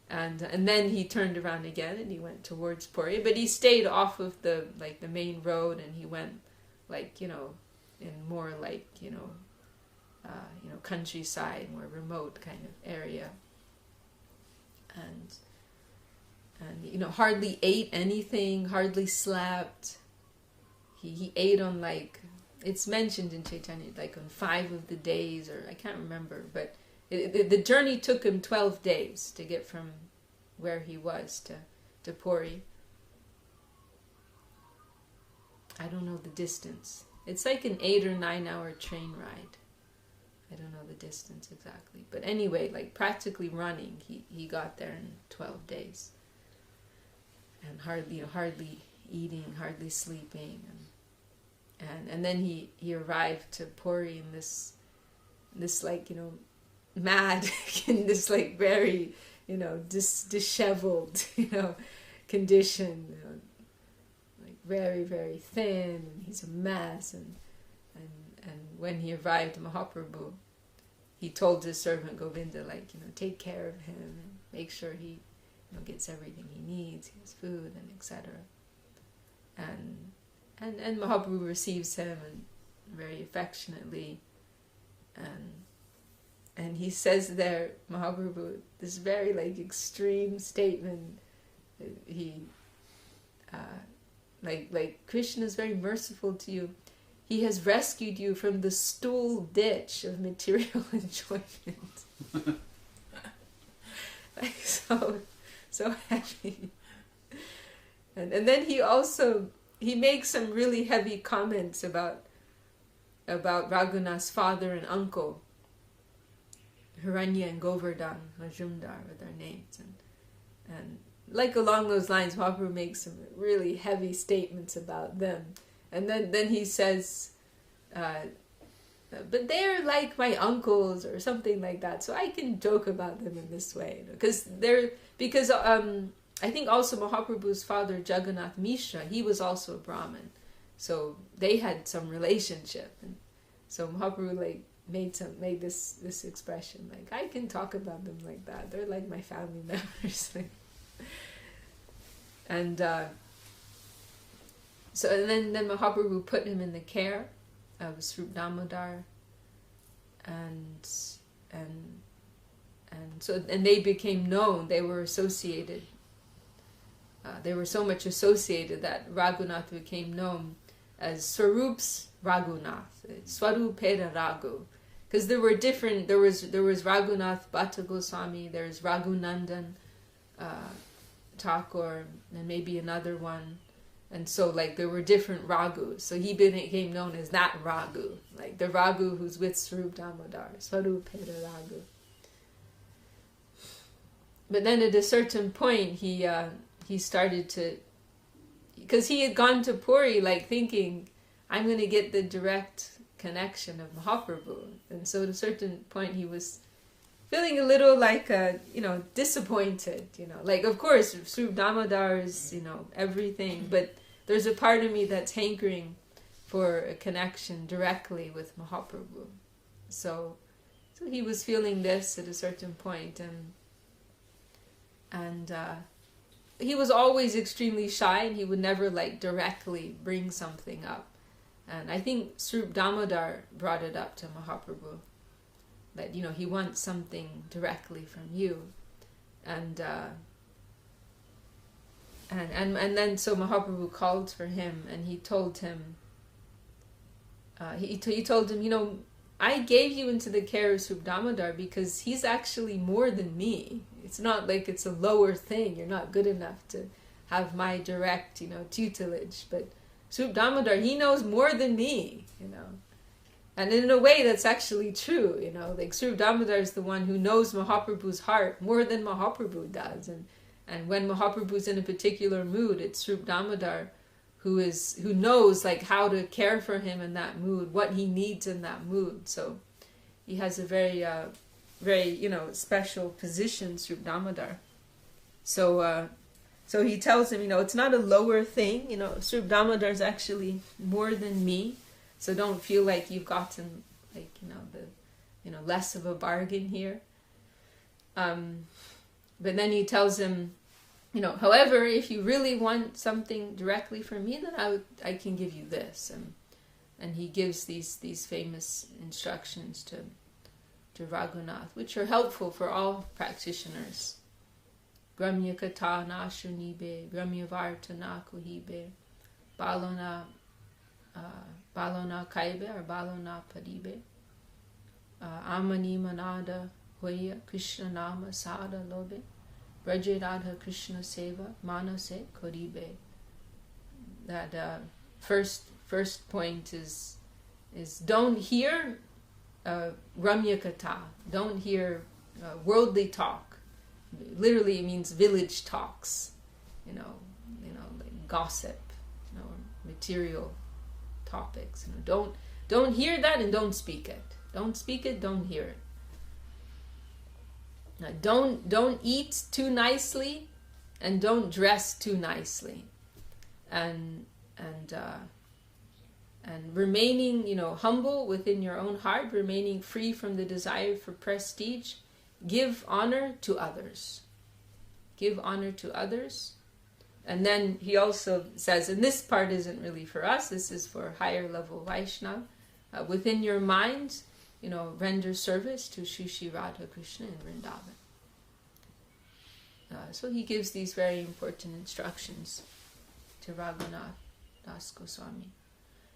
And then he turned around again and he went towards Puri, but he stayed off of the main road, and he went like, you know, in more like, you know, countryside, more remote kind of area, and you know, hardly ate anything, hardly slept. He ate on, like, it's mentioned in Chaitanya, like on 5 of the days, or I can't remember, but the journey took him 12 days to get from where he was to Puri. I don't know the distance. It's like an 8 or 9 hour train ride. I don't know the distance exactly. But anyway, like practically running, he got there in 12 days. And hardly eating, hardly sleeping. And then he arrived to Puri in this like, you know, mad, in this like very, you know, disheveled, you know, condition, you know, like very, very thin, and he's a mess. And when he arrived at Mahaprabhu, he told his servant Govinda, like, you know, take care of him and make sure he, you know, gets everything he needs, he has food, and etc. And Mahaprabhu receives him, and very affectionately, and he says there, Mahaprabhu, this very like extreme statement. He like Krishna is very merciful to you. He has rescued you from the stool ditch of material enjoyment. Like so heavy. And then he makes some really heavy comments about Raghunath's father and uncle, Hiranya and Govardhan, Majumdar were their names, and like along those lines, Mahaprabhu makes some really heavy statements about them, and then he says, but they're like my uncles or something like that, so I can joke about them in this way, because I think also Mahaprabhu's father Jagannath Mishra, he was also a Brahmin, so they had some relationship, and so Mahaprabhu like made this expression, like, I can talk about them like that, they're like my family members. And then Mahaprabhu put him in the care of Sri Damodar, and they became known. They were associated. They were so much associated that Raghunath became known as Swarup's Raghunath, Swarupera Raghu, because there were different. There was Raghunath Bhatta Goswami. There's Raghunandan Thakur, and maybe another one, and so like there were different Raghus. So he became known as that Raghu, like the Raghu who's with Swarup Damodar, Swarupera Raghu. But then at a certain point, he started to, because he had gone to Puri like thinking, I'm going to get the direct connection of Mahaprabhu, and so at a certain point he was feeling a little like disappointed, like of course Swarup Damodar is everything, but there's a part of me that's hankering for a connection directly with Mahaprabhu. So he was feeling this at a certain point, and he was always extremely shy, and he would never like directly bring something up. And I think Srup Damodar brought it up to Mahaprabhu, that he wants something directly from you, and then so Mahaprabhu called for him, and he told him, he told him, I gave you into the care of Srup Damodar because he's actually more than me. It's not like it's a lower thing. You're not good enough to have my direct, tutelage. But Srup Damodar, he knows more than me, And in a way, that's actually true, Like Srup Damodar is the one who knows Mahaprabhu's heart more than Mahaprabhu does. And when Mahaprabhu's in a particular mood, it's Srup Damodar who knows like how to care for him in that mood, what he needs in that mood. So he has a very special position, Srup Damodar. So he tells him, it's not a lower thing. Srup Damodar is actually more than me. So don't feel like you've gotten less of a bargain here. But then he tells him, however, if you really want something directly from me, then I can give you this. And he gives these famous instructions to Raghunath, which are helpful for all practitioners. Gramya kata na shunibe, gramya varta na kuhibe, balona kaibe or balona padibe, amani manada hoya Krishna nama sada lobe, Braja Radha Krishna Seva Manase Koribe. That first point is don't hear Ramya Kata. Don't hear worldly talk. Literally, it means village talks. Like gossip, material topics. Don't hear that and don't speak it. Don't speak it. Don't hear it. Now, don't eat too nicely, and don't dress too nicely, and remaining humble within your own heart, remaining free from the desire for prestige. Give honor to others. Give honor to others. And then he also says, and this part isn't really for us, this is for higher level Vaishnava, within your mind, render service to Shri Radha Krishna in Vrindavan. So he gives these very important instructions to Raghunath Das Goswami.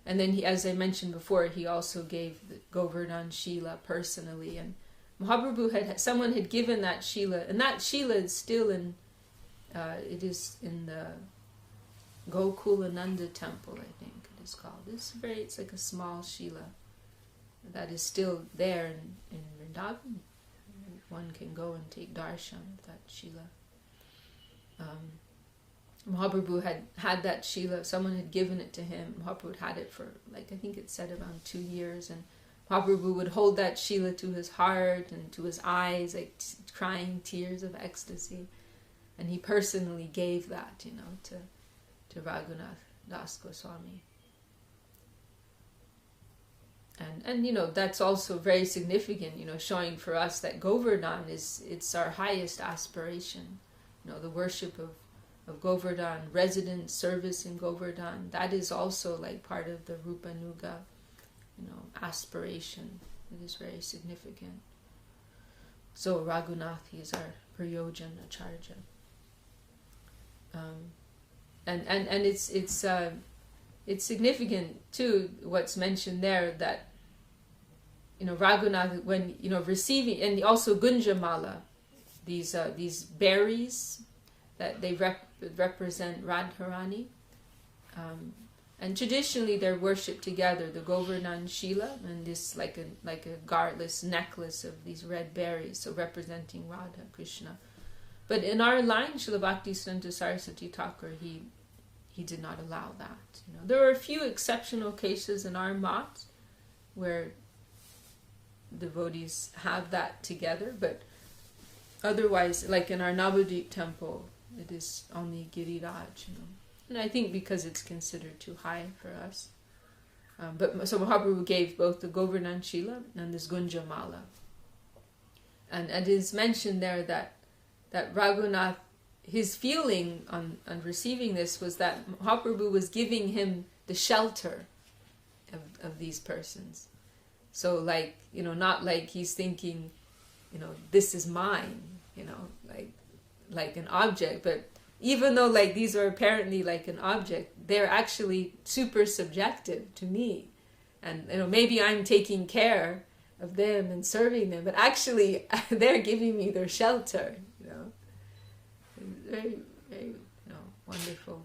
And then, as I mentioned before, he also gave the Govardhan Shila personally. And Mahaprabhu someone had given that Shila, and that Shila is still it is in the Gokulananda temple, I think it is called. It's like a small Shila that is still there in Vrindavan. One can go and take darshan of that Shila. Mahaprabhu had that Shila, someone had given it to him. Mahaprabhu had it for, I think it said around 2 years, and Mahaprabhu would hold that Shila to his heart and to his eyes, crying tears of ecstasy. And he personally gave that, to Raghunath Das Goswami. And that's also very significant, showing for us that Govardhan it's our highest aspiration. The worship of Govardhan, resident service in Govardhan, that is also part of the Rupanuga, aspiration. It is very significant. So Raghunath, he is our Prayojan Acharya. And it's significant too what's mentioned there, that Raghunath, when receiving, and also Gunjamala, these berries that they represent Radharani, and traditionally they're worshipped together, the Govardhan Shila and this like a this necklace of these red berries, so representing Radha Krishna. But in our line, Srila Bhaktisiddhanta Saraswati Thakur, he did not allow that. There are a few exceptional cases in our mat where devotees have that together, but otherwise, like in our Navadvip temple, it is only Giriraj, And I think because it's considered too high for us. So Mahaprabhu gave both the Govardhan Shila and this Gunja Mala. And it is mentioned there that Raghunath, his feeling on receiving this was that Mahaprabhu was giving him the shelter of these persons. So not like he's thinking, this is mine, like an object, but even though these are apparently like an object, they're actually super subjective to me. And maybe I'm taking care of them and serving them, but actually they're giving me their shelter, Very, very, wonderful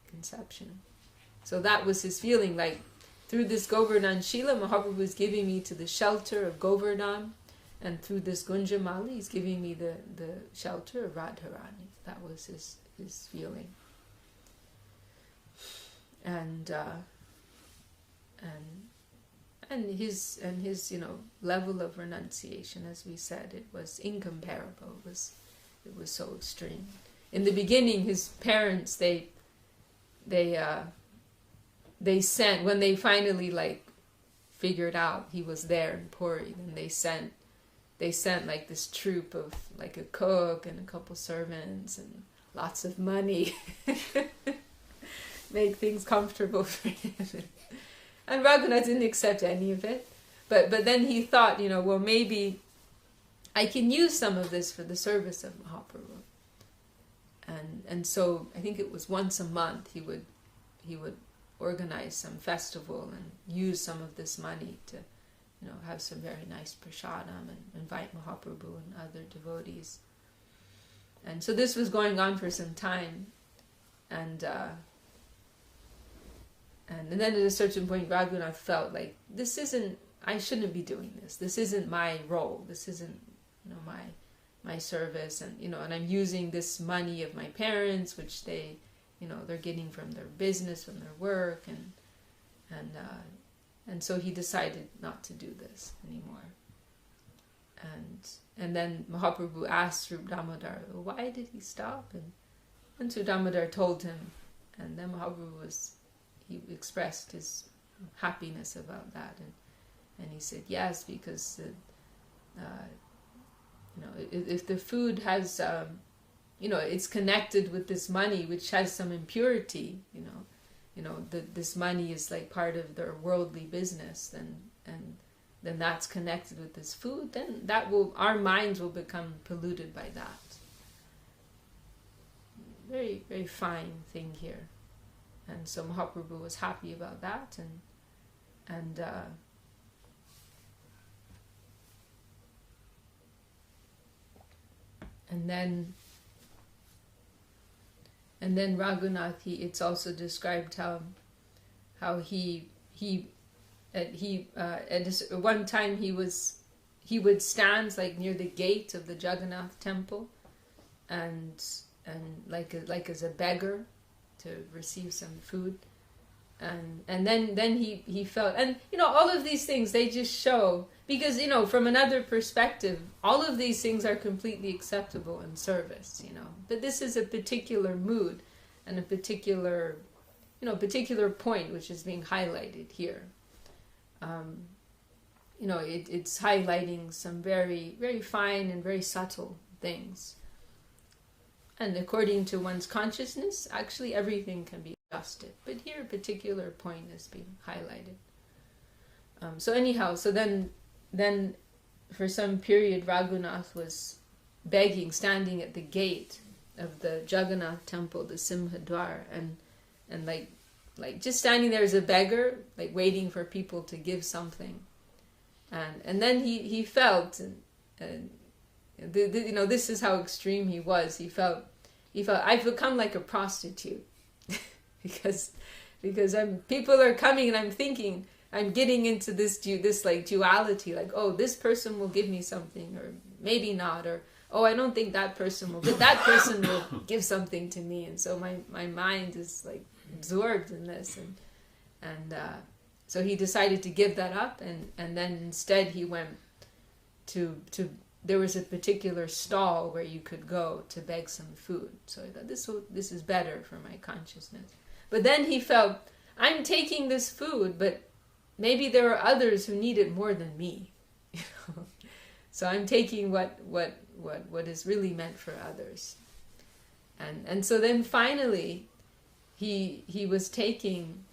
conception. So that was his feeling, through this Govardhan Shila, Mahaprabhu was giving me to the shelter of Govardhan, and through this Gunjamali, he's giving me the shelter of Radharani. That was his feeling. And his level of renunciation, as we said, it was incomparable. It was so extreme. In the beginning, his parents they sent, when they finally figured out he was there in Puri, then they sent this troop of a cook and a couple servants and lots of money, make things comfortable for him. And Raghunath didn't accept any of it, but then he thought, well, maybe I can use some of this for the service of Mahaprabhu. And so I think it was once a month he would organize some festival and use some of this money to have some very nice prasadam and invite Mahaprabhu and other devotees. And so this was going on for some time, and then at a certain point Raghunath felt I shouldn't be doing this. This isn't my role. This isn't my service, and I'm using this money of my parents, which they they're getting from their business, from their work, and so he decided not to do this anymore. And then Mahaprabhu asked Sri Damodar, why did he stop? And Sri Damodar told him, and then Mahaprabhu he expressed his happiness about that, and he said yes, because if the food has it's connected with this money which has some impurity, this money is part of their worldly business, then that's connected with this food, then our minds will become polluted by that. Very, very fine thing here. And so Mahaprabhu was happy about that, and then Raghunath, it's also described how he at one time he would stand near the gate of the Jagannath temple, and as a beggar to receive some food, and then he felt, and all of these things, they just show, because from another perspective all of these things are completely acceptable in service, but this is a particular mood and a particular point which is being highlighted here. It's highlighting some very, very fine and very subtle things, and according to one's consciousness actually everything can be adjusted, but here a particular point is being highlighted. So then for some period Raghunath was begging, standing at the gate of the Jagannath temple, the Simhadwar, and just standing there as a beggar, waiting for people to give something. And then he felt, and this is how extreme he was. He felt I've become like a prostitute because people are coming, and I'm thinking I'm getting into this duality, oh, this person will give me something, or maybe not, or oh, I don't think that person will, but that person will give something to me, and so my mind is absorbed in this, and so he decided to give that up, and then instead he went to there was a particular stall where you could go to beg some food. So I thought this is better for my consciousness. But then he felt, I'm taking this food, but maybe there are others who need it more than me. You know? So I'm taking what is really meant for others. And so then finally he was taking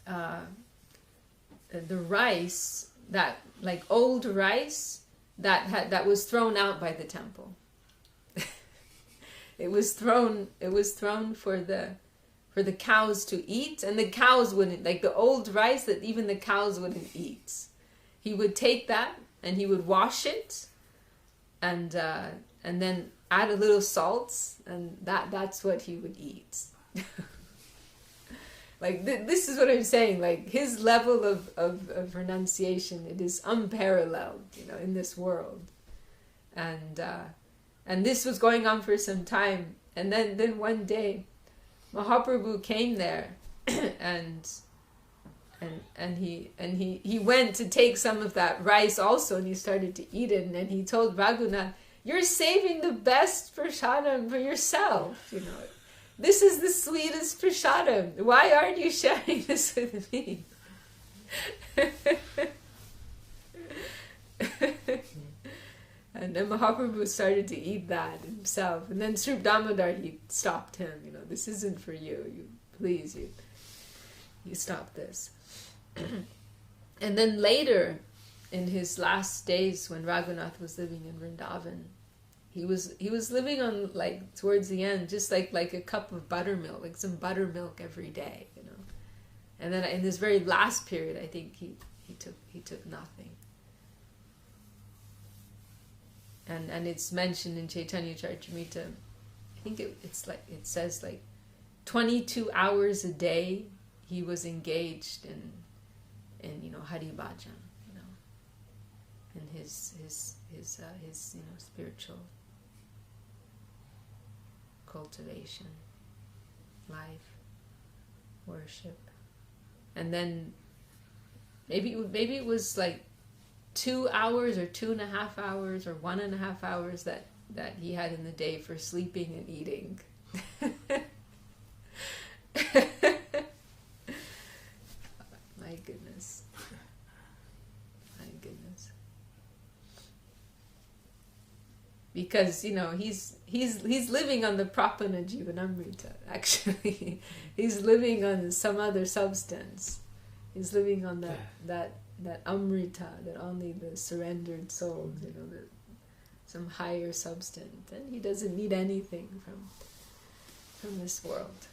the rice, that like old rice that was thrown out by the temple. It was thrown for the cows to eat, and the cows wouldn't, like the old rice that even the cows wouldn't eat. He would take that and he would wash it, and then add a little salt, and that's what he would eat. Like this is what I'm saying. Like his level of renunciation, it is unparalleled, you know, in this world, and this was going on for some time, and then one day, Mahaprabhu came there, and he went to take some of that rice also, and he started to eat it, and then he told Raghunath, "You're saving the best prasadam for yourself, you know. This is the sweetest prasadam. Why aren't you sharing this with me?" And then Mahaprabhu started to eat that himself. And then Sri Damodar, he stopped him. You know, this isn't for you. You stop this. And then later, in his last days, when Raghunath was living in Vrindavan, he was living on, like, towards the end, just like a cup of buttermilk, like some buttermilk every day, you know. And then in this very last period, I think he took nothing. And it's mentioned in Chaitanya Charitamrita. I think it says 22 hours a day he was engaged in you know, Hari Bhajan, you know, in his you know, spiritual cultivation, life, worship. And then maybe it was like 2 hours or 2.5 hours or 1.5 hours that he had in the day for sleeping and eating. My goodness. Because, you know, he's living on the Prapana Jivanamrita, actually. He's living on some other substance. He's living on that amrita, that only the surrendered souls, you know, some higher substance. And he doesn't need anything from this world.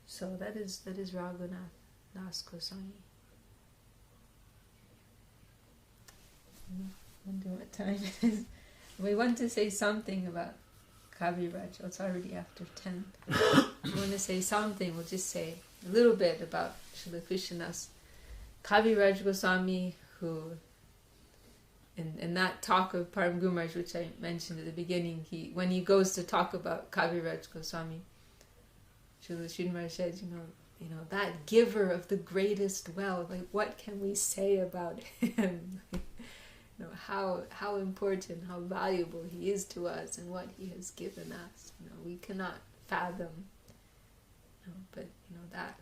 So that is Raghunath Das Goswami. I wonder what time it is. We want to say something about Kaviraj. Oh, it's already after 10. If you want to say something, we'll just say a little bit about Srila Krishnadas. Kaviraj Goswami, who in that talk of Param Guru Maharaj, which I mentioned at the beginning, when he goes to talk about Kaviraj Goswami, Srila Sridhar Maharaj says, you know, that giver of the greatest wealth, like, what can we say about him? You know, how important, how valuable he is to us and what he has given us. You know, we cannot fathom. You know, but you know, that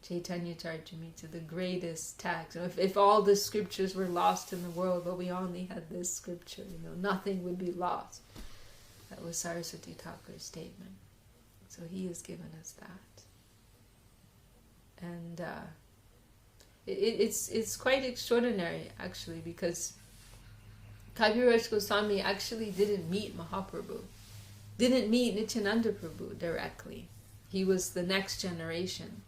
Chaitanya Charitamrita, the greatest text. You know, if all the scriptures were lost in the world, but we only had this scripture, you know, nothing would be lost. That was Saraswati Thakur's statement. So he has given us that. And it's quite extraordinary, actually, because Kaviraj Goswami actually didn't meet Mahaprabhu, didn't meet Nityananda Prabhu directly. He was the next generation.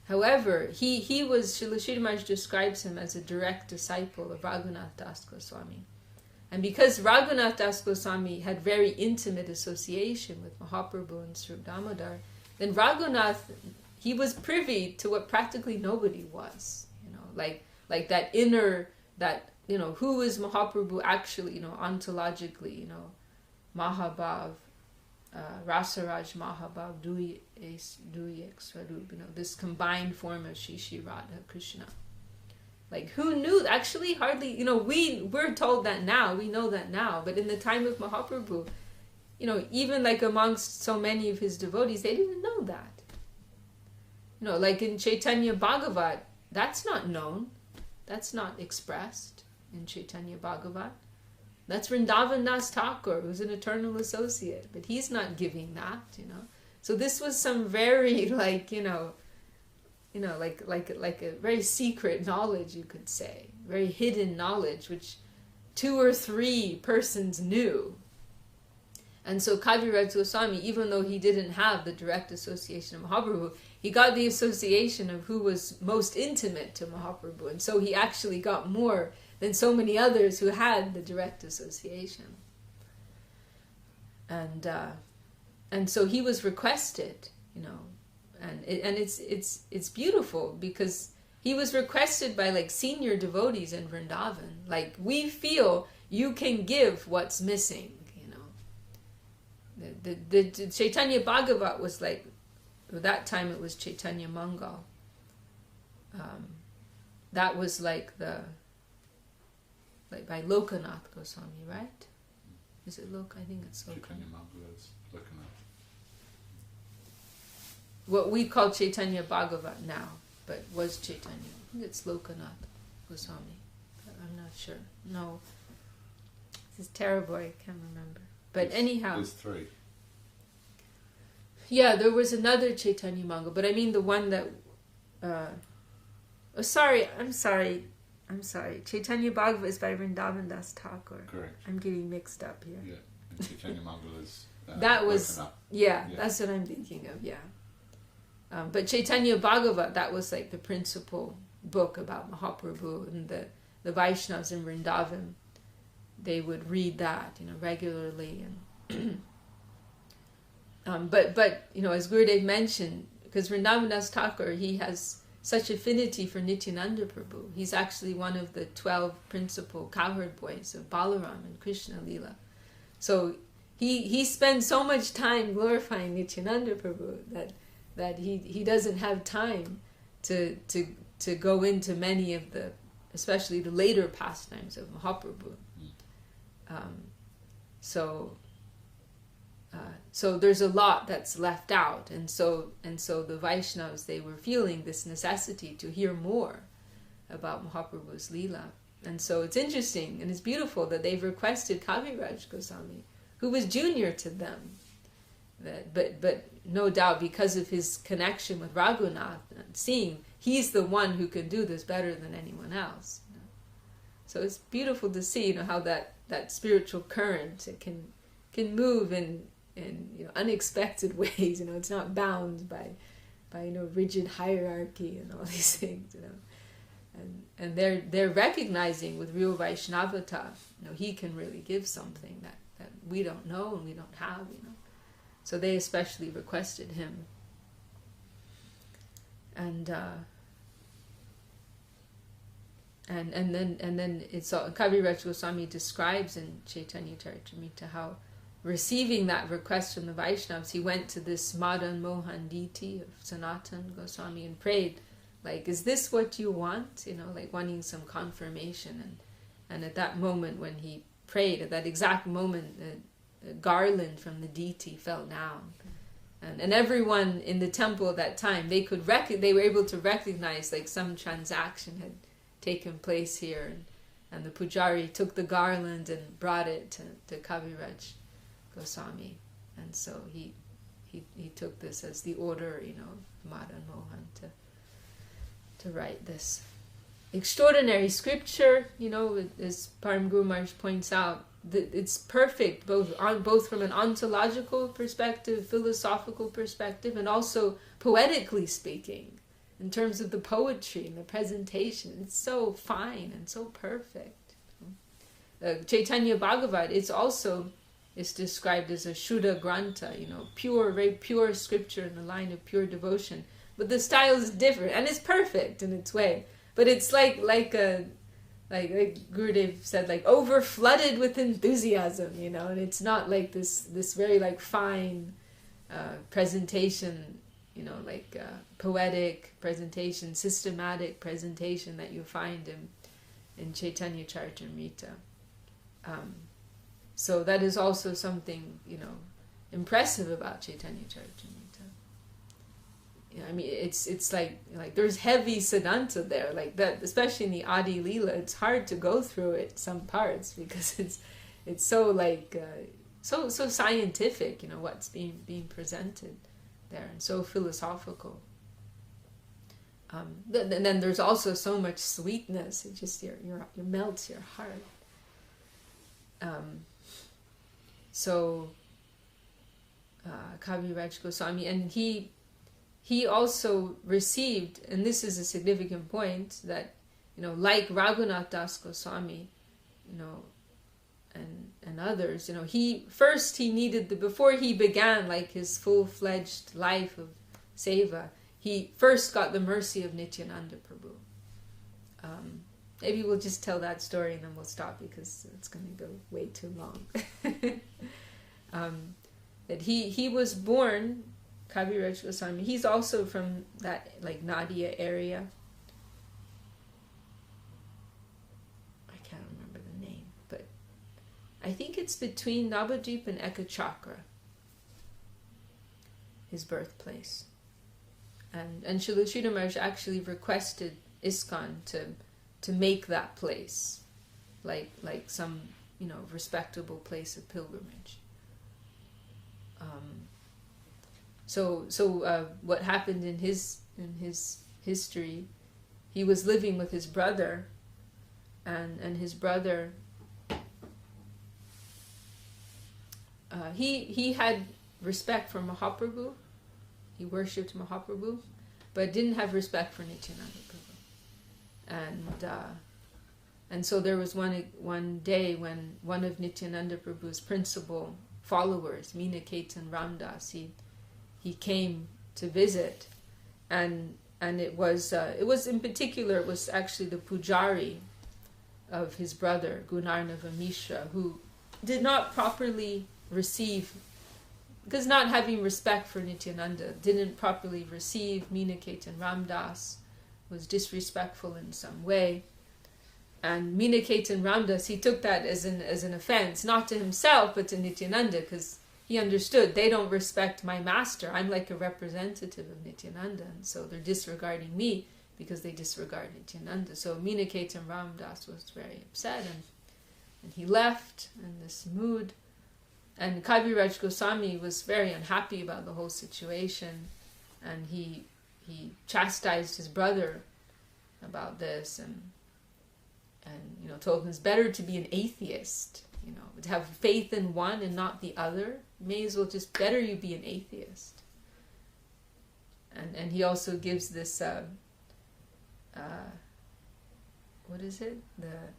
However, he was, Srila Sridhar Maharaj describes him as a direct disciple of Raghunath Das Goswami. And because Raghunath Das Goswami had very intimate association with Mahaprabhu and Sri Damodar, then Raghunath, he was privy to what practically nobody was. You know, like that inner, that, you know, who is Mahaprabhu actually, you know, ontologically, you know, Mahabhav, Rasaraj Mahabhav, Dui Ek Swarup, you know, this combined form of Shri Radha Krishna. Like, who knew? Actually, hardly, you know, we're told that now, we know that now, but in the time of Mahaprabhu, you know, even like amongst so many of his devotees, they didn't know that. like in Chaitanya Bhagavat, that's not known. That's not expressed in Chaitanya Bhagavat. That's Vrindavan Das Thakur, who's an eternal associate, but he's not giving that, So this was some very, like a very secret knowledge, you could say, very hidden knowledge, which 2 or 3 persons knew. And so Kaviraj Goswami, even though he didn't have the direct association of Mahaprabhu, he got the association of who was most intimate to Mahaprabhu. And so he actually got more than so many others who had the direct association. And so he was requested, and it's beautiful because he was requested by like senior devotees in Vrindavan. Like, we feel you can give what's missing, The Chaitanya Bhagavat was like, at that time it was Chaitanya Mangal. That was like by Lokanath Goswami, right? Is it I think it's Lokanath. Chaitanya Mangal is Lokanath. What we call Chaitanya Bhagavat now, but was Chaitanya. I think it's Lokanath Goswami. But I'm not sure. No. This is terrible, I can't remember. But anyhow. There's 3. Yeah, there was another Chaitanya Mangal, but I mean the one that... I'm sorry. Chaitanya Bhagavat is by Vrindavan Das Thakur. Correct. I'm getting mixed up here. Yeah, and Chaitanya Mangal is... that was... Lokanath. Yeah, that's what I'm thinking of, yeah. But Chaitanya Bhagavat, that was like the principal book about Mahaprabhu, and the Vaishnavas in Vrindavan, they would read that, regularly. And but as Gurudev mentioned, because Vrindavan Das Thakur, he has such affinity for Nityananda Prabhu. He's actually one of the 12 principal cowherd boys of Balaram and Krishna Lila. So he spends so much time glorifying Nityananda Prabhu that he doesn't have time to go into many of the, especially the later pastimes of Mahaprabhu. So there's a lot that's left out, and so the Vaishnavas, they were feeling this necessity to hear more about Mahaprabhu's Leela. And so it's interesting and it's beautiful that they've requested Kaviraj Goswami, who was junior to them, but no doubt because of his connection with Raghunath, seeing he's the one who can do this better than anyone else. So it's beautiful to see, how that spiritual current, it can move in unexpected ways. It's not bound by rigid hierarchy and all these things. And they're recognizing with real Vaishnavata, he can really give something that we don't know and we don't have. So they especially requested him. And then it's all, Kaviraj Goswami describes in Chaitanya Charitamrita how, receiving that request from the Vaishnavas, he went to this Madan Mohan deity of Sanatan Goswami and prayed, like, is this what you want? Like wanting some confirmation. And at that moment when he prayed, at that exact moment, a garland from the deity fell down. And everyone in the temple at that time, they were able to recognize like some transaction had taken place here. And the pujari took the garland and brought it to Kaviraj Goswami, and so he took this as the order, of Madan Mohan to write this extraordinary scripture. As Param Guru Maharaj points out, that it's perfect both from an ontological perspective, philosophical perspective, and also poetically speaking, in terms of the poetry and the presentation. It's so fine and so perfect. Chaitanya Bhagavat, it's described as a Shuddha Grantha, pure, very pure scripture in the line of pure devotion. But the style is different, and it's perfect in its way. But it's like Gurudev said, like over flooded with enthusiasm, and it's not like this very like fine presentation, poetic presentation, systematic presentation that you find in Chaitanya Charitamrita. So that is also something, impressive about Chaitanya Charitamrita. I mean, it's like there's heavy Siddhanta there, like that, especially in the Adi Leela. It's hard to go through it, some parts, because it's so like so scientific, what's being presented there, and so philosophical. And then there's also so much sweetness. It just it melts your heart. Kaviraj Goswami, and he also received, and this is a significant point, that like Raghunath Das Goswami, and others, he needed before he began like his full-fledged life of seva, he first got the mercy of Nityananda Prabhu. Maybe we'll just tell that story and then we'll stop, because it's going to go way too long. That he was born, Kaviraj Goswami, he's also from that like Nadia area. I can't remember the name, but I think it's between Navadvip and Ekachakra, his birthplace. And Srila Sridhar Maharaj actually requested ISKCON to make that place like some respectable place of pilgrimage. So what happened in his history, he was living with his brother, and his brother he had respect for Mahaprabhu. He worshipped Mahaprabhu, but didn't have respect for Nityananda Prabhu. And so there was one day when one of Nityananda Prabhu's principal followers, Meenaketan Ramdas, he came to visit, and it was in particular, it was actually the pujari of his brother Gunarnava Mishra, who did not properly receive, because not having respect for Nityananda, didn't properly receive Meenaketan Ramdas, was disrespectful in some way. And Meenaketan Ramdas, he took that as an offense, not to himself, but to Nityananda, because he understood they don't respect my master. I'm like a representative of Nityananda, and so they're disregarding me because they disregard Nityananda. So Meenaketan Ramdas was very upset, and he left in this mood. And Kaviraj Goswami was very unhappy about the whole situation, and he chastised his brother about this, and told him it's better to be an atheist, to have faith in one and not the other. May as well just better you be an atheist. And he also gives this what is it? The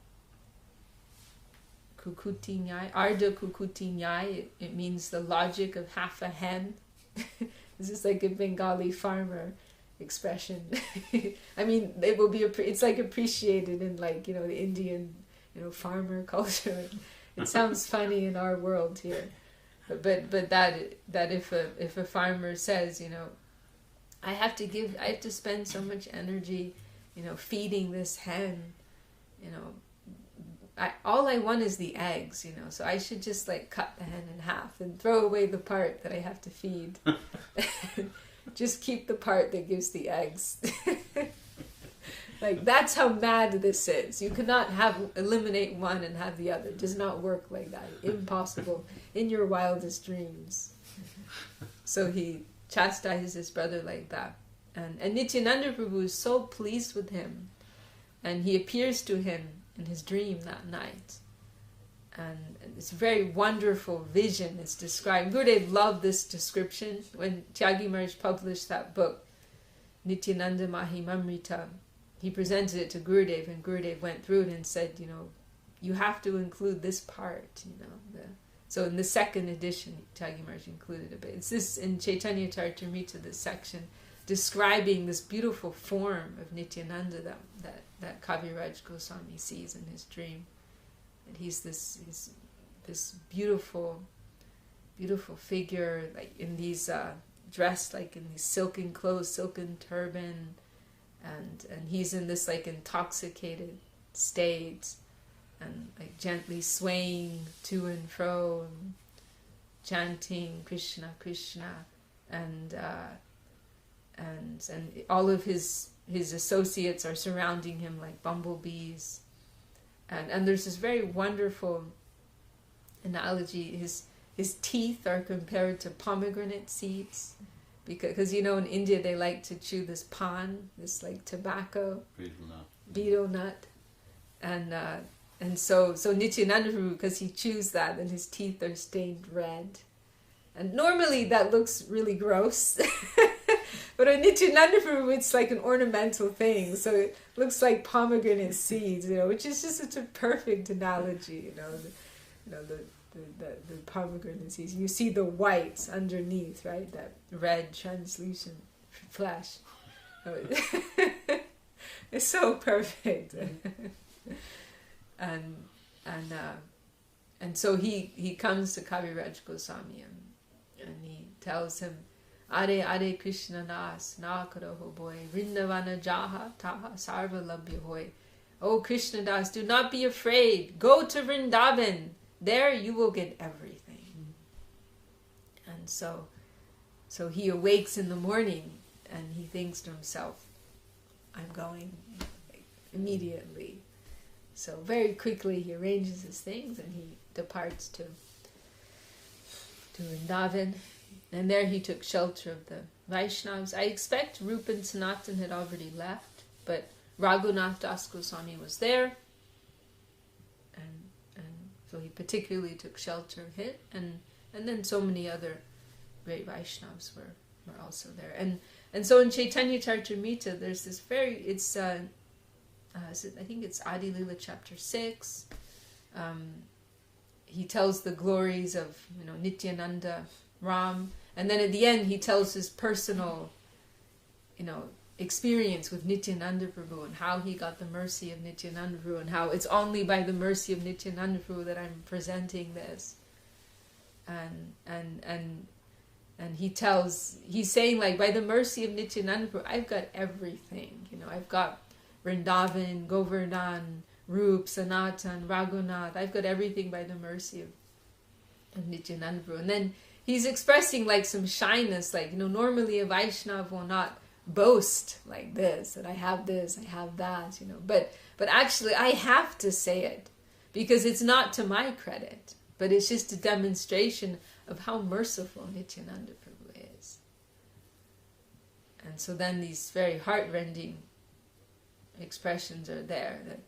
Kukuti Nyai, Arda Kukuti Nyai. It means the logic of half a hen. This is like a Bengali farmer expression. I mean, it will be it's like appreciated in like the Indian farmer culture. It sounds funny in our world here, but that if a farmer says, I have to spend so much energy feeding this hen, all I want is the eggs, so I should just like cut the hen in half and throw away the part that I have to feed. Just keep the part that gives the eggs. Like, that's how mad this is. You cannot eliminate one and have the other. It does not work like that. Impossible in your wildest dreams. So he chastises his brother like that. And Nityananda Prabhu is so pleased with him. And he appears to him in his dream that night. And it's a very wonderful vision. It's described. Gurudev loved this description. When Tyagi Maharaj published that book, Nityananda Mahimamrita, he presented it to Gurudev, and Gurudev went through it and said, you have to include this part, So in the second edition, Tyagi Maharaj included it. But it's this, in Chaitanya Charitamrita, this section, describing this beautiful form of Nityananda that Kaviraj Goswami sees in his dream. And he's this beautiful, beautiful figure, like in these dressed like in these silken clothes, silken turban, and he's in this like intoxicated state, and like gently swaying to and fro, and chanting Krishna, Krishna, and and all of his associates are surrounding him like bumblebees, and there's this very wonderful analogy. His teeth are compared to pomegranate seeds, because in India they like to chew this pan, this like tobacco, betel nut, and so Nityananda Prabhu, because he chews that and his teeth are stained red, and normally that looks really gross. But on Nityananda Prabhu, it's like an ornamental thing, so it looks like pomegranate seeds, which is just such a perfect analogy. The pomegranate seeds. You see the whites underneath, right? That red translucent flesh. It's so perfect. and so he comes to Kaviraj Goswami and he tells him, Are Krishnadas na karo ho boy, Vrindavana jaha taha sarva labhya hoy. Oh Krishnadas, do not be afraid. Go to Vrindavan. There you will get everything. And so he awakes in the morning and he thinks to himself, I'm going immediately. So very quickly he arranges his things and he departs to Vrindavan. And there he took shelter of the Vaishnavas. I expect Rupa and Sanatan had already left, but Raghunath Das Goswami was there. So he particularly took shelter of him, and then so many other great Vaishnavas were also there. And so in Chaitanya Charitamrita, there's this I think it's Adi Lila chapter 6. He tells the glories of Nityananda, Ram, and then at the end he tells his personal experience with Nityananda Prabhu and how he got the mercy of Nityananda Prabhu and how it's only by the mercy of Nityananda Prabhu that I'm presenting this. And he's saying, like, by the mercy of Nityananda Prabhu, I've got everything. I've got Vrindavan, Govardhan, Rup, Sanatan, Raghunath. I've got everything by the mercy of Nityananda Prabhu. And then he's expressing like some shyness, like, normally a Vaishnava will not boast like this, that I have this, I have that, but actually I have to say it because it's not to my credit, but it's just a demonstration of how merciful Nityananda Prabhu is. And so then these very heartrending expressions are there, that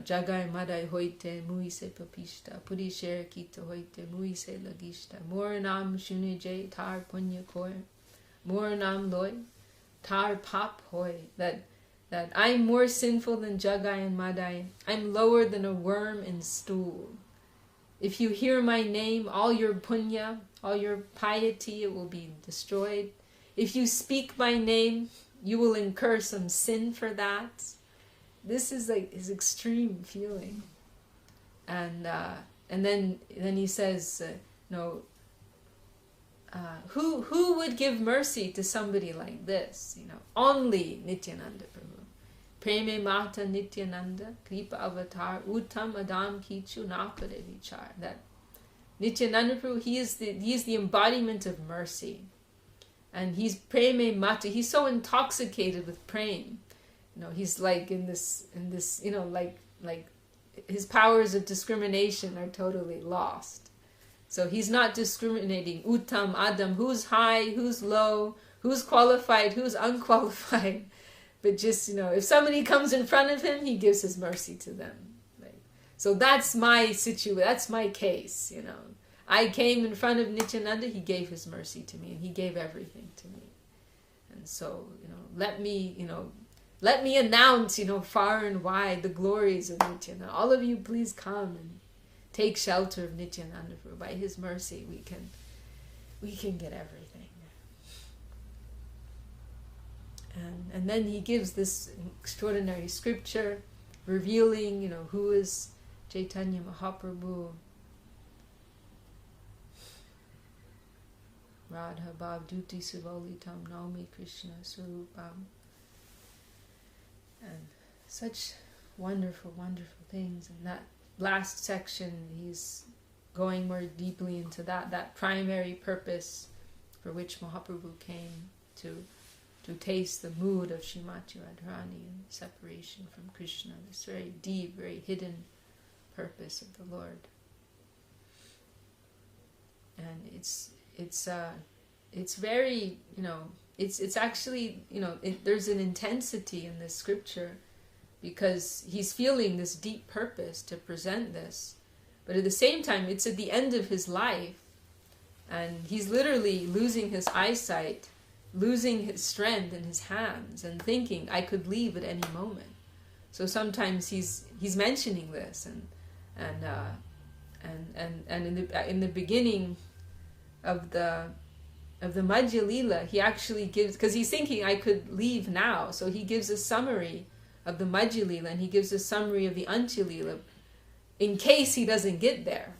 Jagai Madai Hoite Muise Papishta Purisher Kita Hoite Muise Lagishta Moranam Shunije Tar Punya Koi Moranam Loy Tar Pap Hoy, that I'm more sinful than Jagai and Madai. I'm lower than a worm in stool. If you hear my name, all your punya, all your piety, it will be destroyed. If you speak my name, you will incur some sin for that. This is like his extreme feeling. And then he says, who would give mercy to somebody like this? Only Nityananda Prabhu. Preme Mata Nityananda, Kripa Avatar, Uttam Adam Kichu Nakare Vichar. That Nityananda Prabhu, he is the embodiment of mercy. And he's Preme Mata, he's so intoxicated with prem. He's like in this, like his powers of discrimination are totally lost. So he's not discriminating, Uttam, Adam, who's high, who's low, who's qualified, who's unqualified. But just, if somebody comes in front of him, he gives his mercy to them. So that's my situation, that's my case, I came in front of Nityananda, he gave his mercy to me, and he gave everything to me. And so, let me announce, far and wide the glories of Nityananda. All of you, please come and take shelter of Nityananda Prabhu. By his mercy, we can get everything. And then he gives this extraordinary scripture revealing, who is Chaitanya Mahaprabhu. Radha Bhav Duti Sivolitam Naumi Krishna Swarupam. And such wonderful, wonderful things. And that last section, he's going more deeply into that primary purpose for which Mahaprabhu came to to taste the mood of Srimati Radharani and separation from Krishna, this very deep, very hidden purpose of the Lord. And it's very, it's actually, there's an intensity in this scripture because he's feeling this deep purpose to present this. But at the same time, it's at the end of his life, and he's literally losing his eyesight, losing his strength in his hands, and thinking, I could leave at any moment. So sometimes he's mentioning this, and in the beginning of the Madhya Lila, he actually gives, because he's thinking I could leave now, so he gives a summary of the Madhya Lila, and he gives a summary of the Antya Lila, in case he doesn't get there.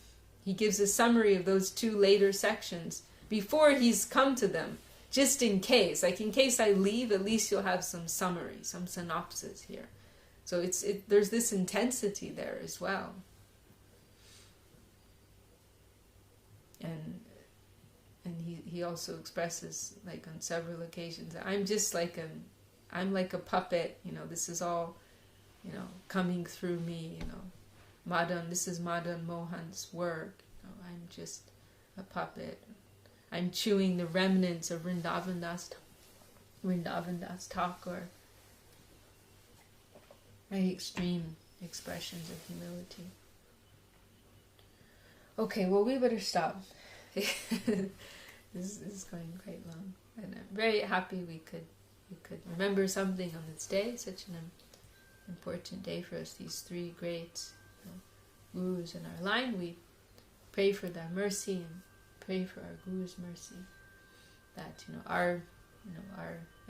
He gives a summary of those two later sections before he's come to them, just in case. Like, in case I leave, at least you'll have some summary, some synopsis here. So there's this intensity there as well. And he also expresses, like, on several occasions, I'm like a puppet, this is all, coming through me, this is Madan Mohan's work, I'm just a puppet. I'm chewing the remnants of Vrindavan Das Thakur. Very extreme expressions of humility. Okay, well, we better stop. This is going quite long, and I'm very happy we could remember something on this day, such an important day for us. These three great gurus in our line. We pray for their mercy and pray for our guru's mercy. That our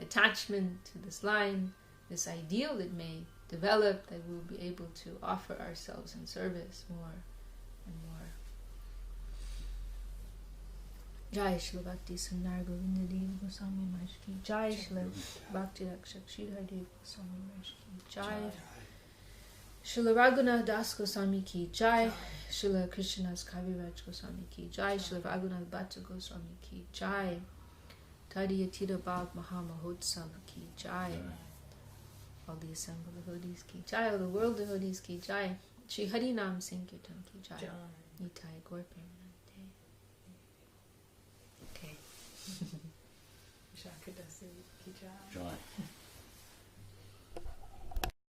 attachment to this line, this ideal, it may develop, that we'll be able to offer ourselves in service more and more. Jai Shri Bhakti Sundar Govinda Dev Goswami Maharaj Ki Jai, Shri Bhakti Rakshak Sridhar Dev Goswami Maharaj Ki Jai, Shri Raghunath Das Goswami Ki Jai, Shri Krishnadas Kaviraj Goswami Ki Jai, Shri Raghunath Bhatta Goswami Ki Jai, Tadiyatira Bhav Mahamahotsav Ki Jai, all the assembled devotees Ki Jai, all the world devotees Ki Jai, Shri Hari Nam Sankirtan Ki Jai, Nitai Gaur Premanande. Okay. Shakadasi Ki Jai. Joy.